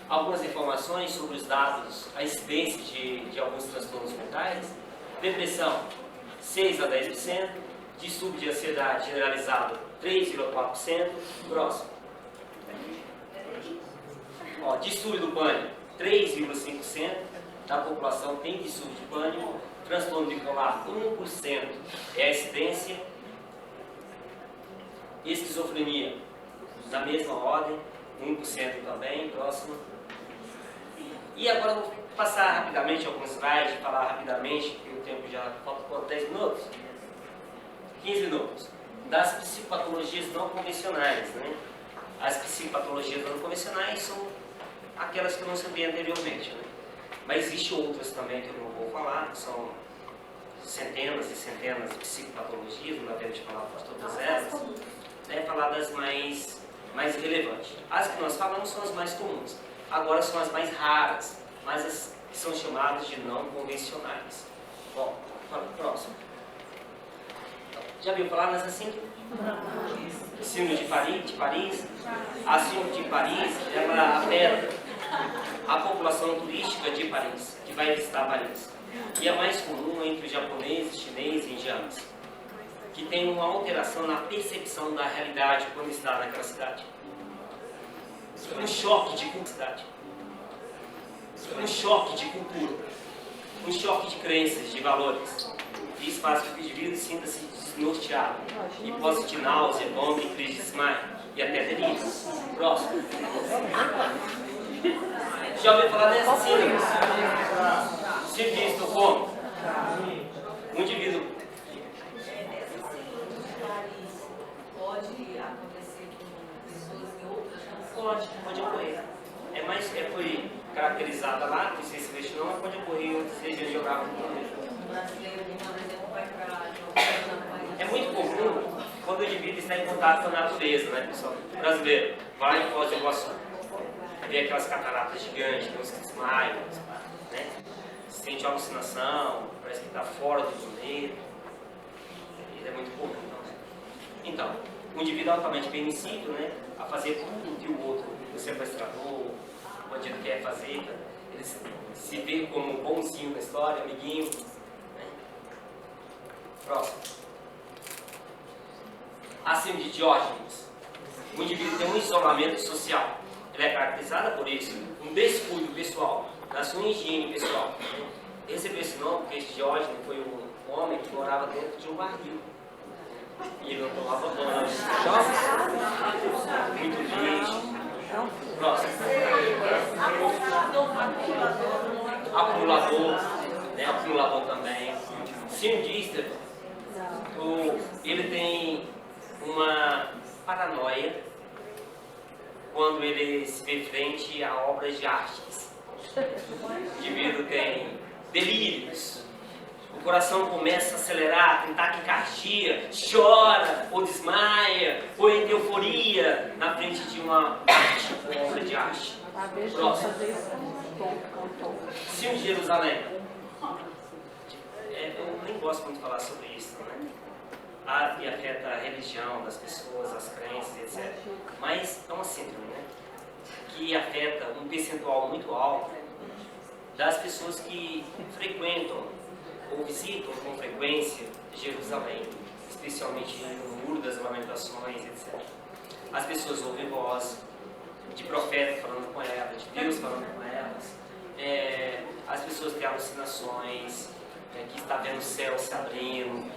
algumas informações sobre os dados, a incidência de alguns transtornos mentais. Depressão, 6 a 10%. Distúrbio de ansiedade generalizado, 3,4%. Próximo. Distúrbio do pânico, 3,5% da população tem distúrbio de pânico. Transtorno bipolar, 1% é a incidência. Esquizofrenia, na mesma ordem, 1% também. Próximo. E agora eu vou passar rapidamente alguns slides, falar rapidamente, porque o tempo já falta 10 minutos. 15 minutos. Das psicopatologias não convencionais, né? As psicopatologias não convencionais são aquelas que eu não sabia anteriormente, né? Mas existem outras também que eu não vou falar, que são centenas e centenas de psicopatologias, não dá tempo de falar para todas elas, né? Falar das mais relevantes. As que nós falamos são as mais comuns. Agora são as mais raras, mas as que são chamadas de não convencionais. Bom, próximo. Já viu falar nessa síndrome? Síndrome de Paris. A síndrome de Paris, ela afeta a população turística de Paris, que vai visitar Paris. E é mais comum entre os japoneses, chineses e indianos, que tem uma alteração na percepção da realidade quando está naquela cidade. Um choque de cidade. um choque de cultura, um choque de crenças, de valores. Isso faz com que o indivíduo sinta-se desnorteado e possa sentir náusea, vômito, crise de desmaio e até delírio. Próximo. Já ouviu falar dessa síndrome? Síndrome de Estocolmo. Um indivíduo. Pode acontecer com pessoas em outras Pode ocorrer. Foi caracterizada lá, não sei se vejo não, mas pode ocorrer em outras regiões geográficas do mundo. O brasileiro, por exemplo, vai para É muito comum quando o indivíduo está em contato com a natureza, né, pessoal? O brasileiro vai em Foz do Iguaçu, vê aquelas cataratas gigantes, tem uns que desmaiam, né? Sente alucinação, parece que está fora do planeta. Isso é muito comum. Então, o indivíduo é altamente permissível, né, a fazer tudo que o outro, o sequestrador, o bandido quer fazer. Ele se vê como um bonzinho na história, amiguinho. Né? Próximo. A síndrome de Diógenes. O indivíduo tem um isolamento social. Ele é caracterizado por isso, um descuido pessoal, na sua higiene pessoal. Recebeu esse nome porque esse Diógenes foi um homem que morava dentro de um barril. E ele não tomava banho. Muito lixo. Próximo. Acumulador. Né? Acumulador também. Cientista. Ele tem uma paranoia quando ele se vê frente a obras de artes. O indivíduo tem delírios. O coração começa a acelerar, tem taquicardia, chora, ou desmaia, ou entra em euforia na frente de uma arte, uma obra de arte. Próximo. Síndrome de Jerusalém. Eu nem gosto muito de falar sobre isso, né? Que afeta a religião das pessoas, as crenças, etc. Mas é uma síndrome, né? Que afeta um percentual muito alto das pessoas que frequentam ou visitam com frequência Jerusalém, especialmente no Muro das Lamentações, etc. As pessoas ouvem voz de profeta falando com elas, de Deus falando com elas. As pessoas têm alucinações, que está vendo o céu se abrindo.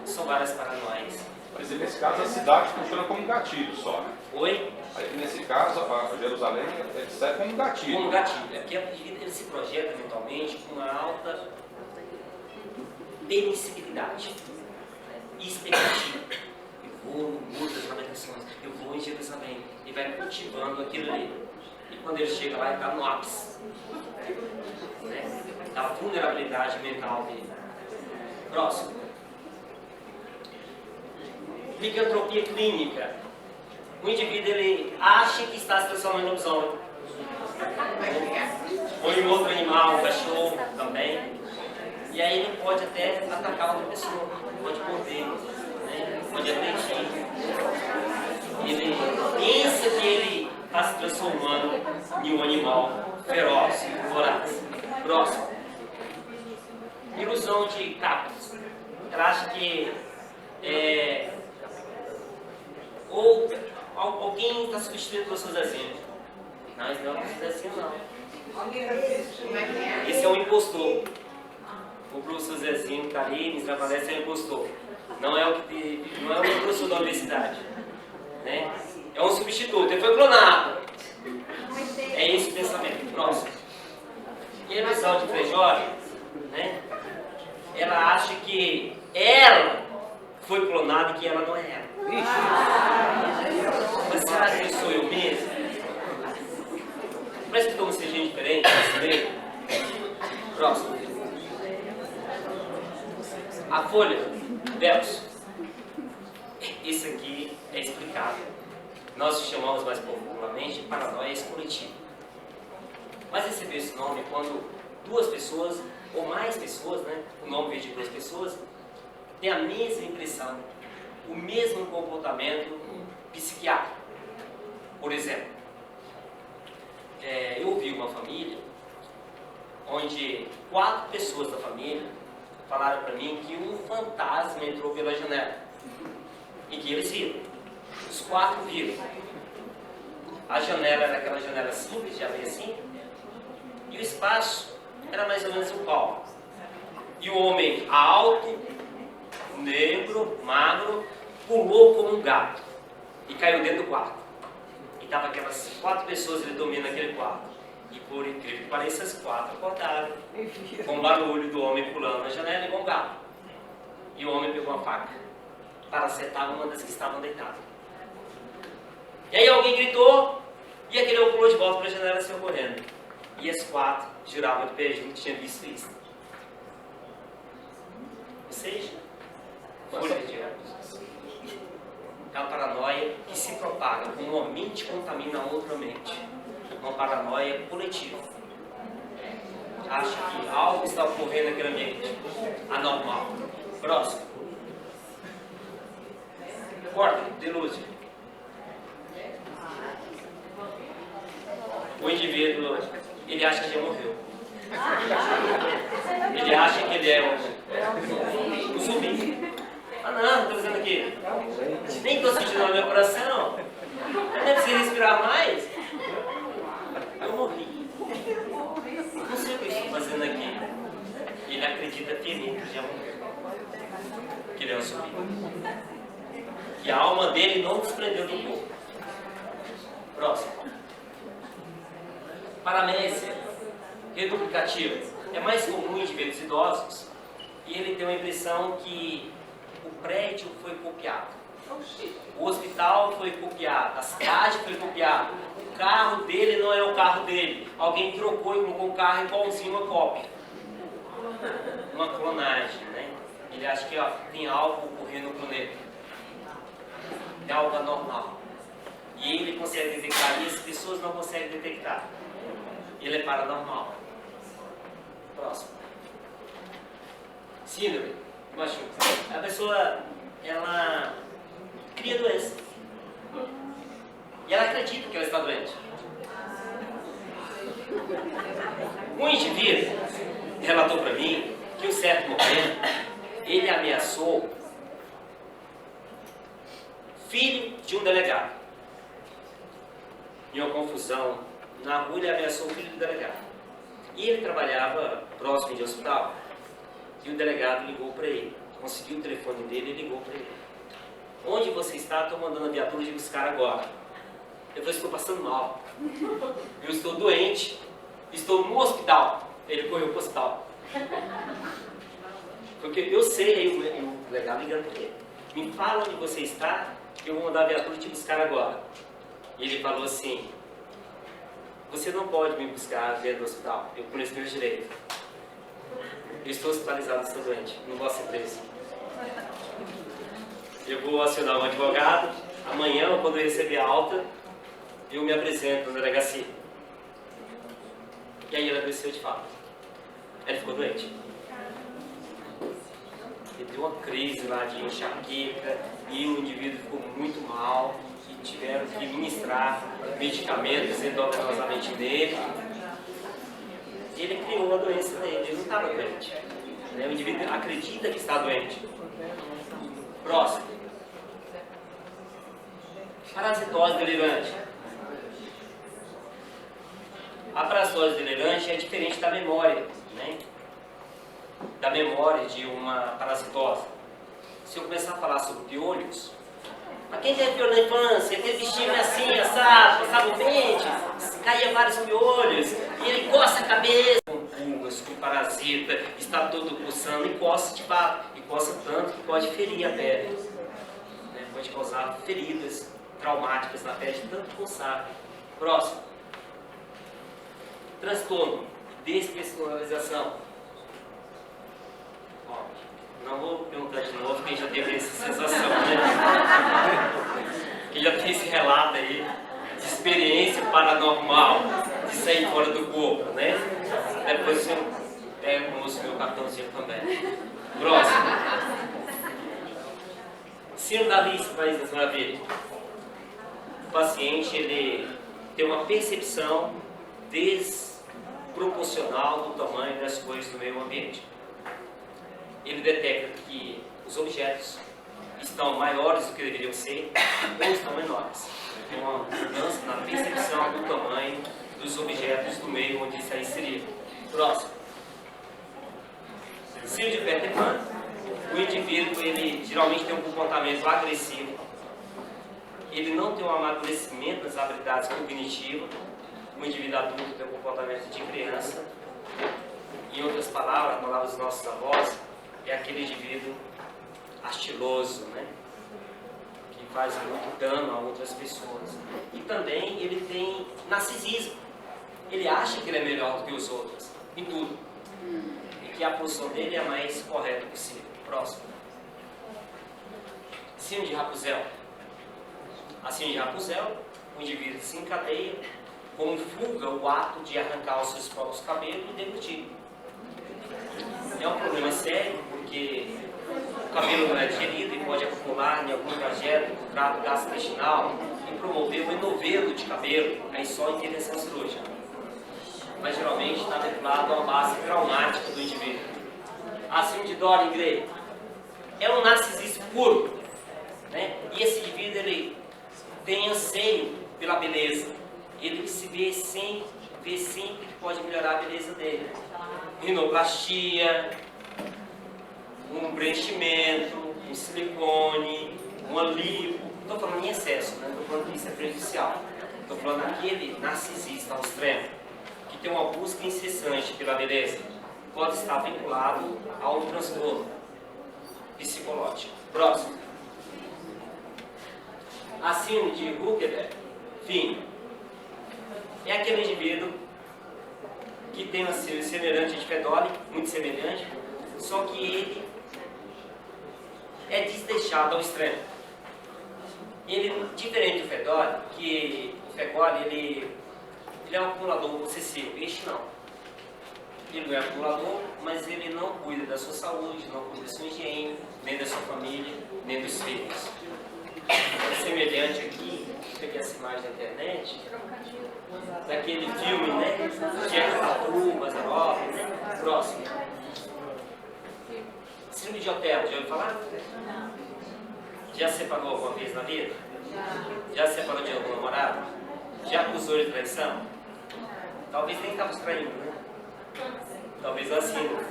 São várias paranoias. Mas nesse caso a cidade funciona como um gatilho só, né? Oi? Aí, nesse caso, a Jerusalém serve como um gatilho. Como gatilho. É porque ele se projeta mentalmente com uma alta permissibilidade, né? Expectativa. Eu vou no Muro das Lamentações, eu vou em Jerusalém. E vai cultivando aquilo ali. E quando ele chega lá, ele está no ápice, né? Da vulnerabilidade mental dele. Próximo. Licantropia clínica. O indivíduo ele acha que está se transformando em lobisomem. Ou em outro animal, um cachorro também. E aí ele pode até atacar outra pessoa, pode morder, né? Pode agredir. Ele pensa que ele está se transformando em um animal feroz, voraz. Próximo. Ilusão de capos. Ela acha que ou alguém está substituindo o professor Zezinho. Não, esse não é o professor Zezinho, não. Esse é um impostor. O professor Zezinho que está ali, me trabalhando, é um impostor. Não é o professor da universidade. Né? É um substituto, ele foi clonado. É esse o pensamento. Próximo. E a ilusão de Frejoli, né? Ela acha que ela foi clonada e que ela não é ela. Mas será que eu sou eu mesmo? Parece que estamos sendo diferente nesse meio. Próximo. A folha, verso. Isso aqui é explicável. Nós chamamos mais popularmente de paranoia coletiva. Mas recebeu esse nome quando duas pessoas, ou mais pessoas, né? O nome veio de duas pessoas, têm a mesma impressão, o mesmo comportamento psiquiátrico. Por exemplo, eu ouvi uma família onde 4 pessoas da família falaram para mim que um fantasma entrou pela janela e que eles viram. Os 4 viram. A janela era aquela janela simples de abrir assim, E o espaço era mais ou menos um palmo. E o homem alto, negro, magro, pulou como um gato e caiu dentro do quarto. E estavam aquelas 4 pessoas ali dormindo naquele quarto. E por incrível que pareça, as 4 acordaram com o barulho do homem pulando na janela igual um gato. E o homem pegou uma faca para acertar uma das que estavam deitadas. E aí alguém gritou e aquele homem pulou de volta para a janela e saiu correndo. E as 4 juravam de pé junto que tinham visto isso. Ou seja, fúria de diabos. É uma paranoia que se propaga, como uma mente contamina a outra mente. Uma paranoia coletiva. Acha que algo está ocorrendo naquele ambiente anormal. Próximo. Quarto, delúcio. O indivíduo, ele acha que já morreu. Ele acha que ele é um zumbi. Ah não, estou dizendo aqui. Nem estou sentindo no meu coração. Eu nem preciso respirar mais. Eu morri. Não sei o que eu estou fazendo aqui. Ele acredita que já morreu. Que ele é um zumbi. Que a alma dele não desprendeu do corpo. Próximo. Paramnésia reduplicativa. É mais comum em indivíduos idosos e ele tem uma impressão que o prédio foi copiado. O hospital foi copiado, a cidade foi copiada, o carro dele não é o carro dele. Alguém trocou e colocou um carro igualzinho uma cópia. Uma clonagem, né? Ele acha que tem algo ocorrendo no planeta. É algo anormal. E ele consegue detectar e as pessoas não conseguem detectar. Ele é paranormal. Próximo. Síndrome. Machuca. A pessoa, ela cria doença. E ela acredita que ela está doente. Um indivíduo relatou para mim que em um certo momento ele ameaçou filho de um delegado. Em uma confusão na rua, ele ameaçou o filho do delegado. E ele trabalhava próximo de hospital. E o delegado ligou para ele. Conseguiu o telefone dele e ligou para ele. Onde você está? Estou mandando a viatura de buscar agora. Eu falei, estou passando mal. Eu estou doente. Estou no hospital. Ele correu para o hospital. Porque eu sei, aí o delegado ligando para ele. Me fala onde você está, que eu vou mandar a viatura te buscar agora. E ele falou assim, você não pode me buscar dentro do hospital, eu conheço meus direitos. Eu estou hospitalizado, estou doente, não posso ser preso. Eu vou acionar um advogado, amanhã, quando eu receber a alta, eu me apresento na delegacia. E aí ele adoeceu de fato. Ele ficou doente. Ele deu uma crise lá de enxaqueca e o indivíduo ficou muito mal. Tiveram que ministrar medicamentos endogenosamente nele. Ele criou a doença nele, ele não estava doente. O indivíduo acredita que está doente. Próximo. Parasitose delirante. A parasitose delirante é diferente da memória, né? Da memória de uma parasitose. Se eu começar a falar sobre piolhos, mas quem teve piolho na infância, teve bichinho assim, assado, passava o dente, caía vários piolhos, e ele coça a cabeça com pulgas, com parasita, está todo coçando, e coça de fato, e coça tanto que pode ferir a pele, né? Pode causar feridas traumáticas na pele de tanto coçar. Próximo. Transtorno, despersonalização. Ó, não vou perguntar de novo, quem já teve essa sensação, né? Quem já tem esse relato aí de experiência paranormal, de sair fora do corpo, né? Depois eu pego o meu cartãozinho também. Próximo. Síndrome da Alice, País das Maravilhas. O paciente, ele tem uma percepção desproporcional do tamanho das coisas do meio ambiente. Ele detecta que os objetos estão maiores do que deveriam ser ou estão menores. Tem uma mudança na percepção do tamanho dos objetos do meio onde está inserido. Próximo. Síndrome de Peter Pan. O indivíduo, ele geralmente tem um comportamento agressivo. Ele não tem um amadurecimento das habilidades cognitivas. O indivíduo adulto tem um comportamento de criança. Em outras palavras dos nossos avós, é aquele indivíduo ardiloso, né? Que faz muito dano a outras pessoas. E também ele tem narcisismo. Ele acha que ele é melhor do que os outros, em tudo. E que a posição dele é a mais correta possível. Próximo. Síndrome de Rapunzel. A síndrome de Rapunzel, o indivíduo se encadeia, como fuga o ato de arrancar os seus próprios cabelos e deglutir. É um problema sério, porque o cabelo não é digerido e pode acumular em algum trajeto do trato gastrointestinal e promover o enovelo de cabelo, aí só intervenção cirúrgica. Mas geralmente está vinculado a uma base traumática do indivíduo. A síndrome de Dorian Gray é um narcisismo puro, né? E esse indivíduo, ele tem anseio pela beleza. Ele se vê sempre que pode melhorar a beleza dele. Rinoplastia, um preenchimento, um silicone, uma lipo. Estou falando em excesso, né? Estou falando que isso é prejudicial. Estou falando daquele narcisista ao extremo, que tem uma busca incessante pela beleza. Pode estar vinculado a um transtorno psicológico. Próximo. A síndrome de Huckenberg, fim, é aquele indivíduo que tem uma síndrome semelhante de Fedoli, muito semelhante, só que ele é desleixado ao extremo. Ele, diferente do Fedoli, que o Fedoli, ele é um acumulador obsessivo, este não. Ele não é acumulador, mas ele não cuida da sua saúde, não cuida da sua higiene, nem da sua família, nem dos filhos. É semelhante aqui, eu peguei essa imagem na internet, daquele filme, né? Que é Tatu, Mazarop, né? Próximo. Síndrome de Otelo, já ouviu falar? Já se separou alguma vez na vida? Já se separou de algum namorado? Já acusou de traição? Talvez nem estava traindo, né? Talvez a síndrome.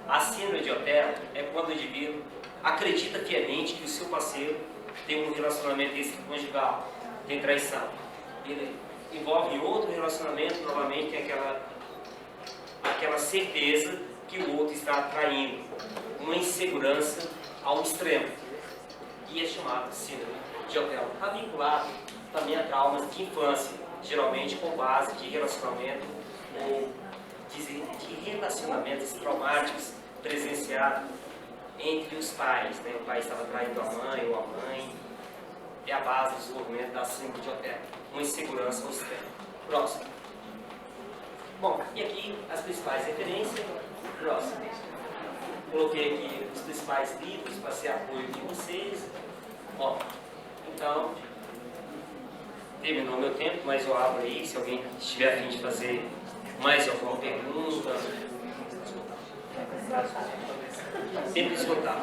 A síndrome de Otelo é quando o indivíduo acredita fielmente que o seu parceiro tem um relacionamento extraconjugal, tem traição. Ele envolve em outro relacionamento, provavelmente tem aquela certeza que o outro está traindo, uma insegurança ao extremo. E é chamado de síndrome de Otelo. Está vinculado também a traumas de infância, geralmente com base de relacionamento ou de relacionamentos traumáticos presenciados entre os pais, né? O pai estava traindo a mãe ou a mãe. É a base do desenvolvimento da síndrome de Otelo, uma insegurança ao extremo. Próximo. Bom, e aqui as principais referências. Próximo. Coloquei aqui os principais livros para ser apoio de vocês. Bom, então, terminou meu tempo, mas eu abro aí, se alguém estiver a fim de fazer mais alguma pergunta. Sempre escutar.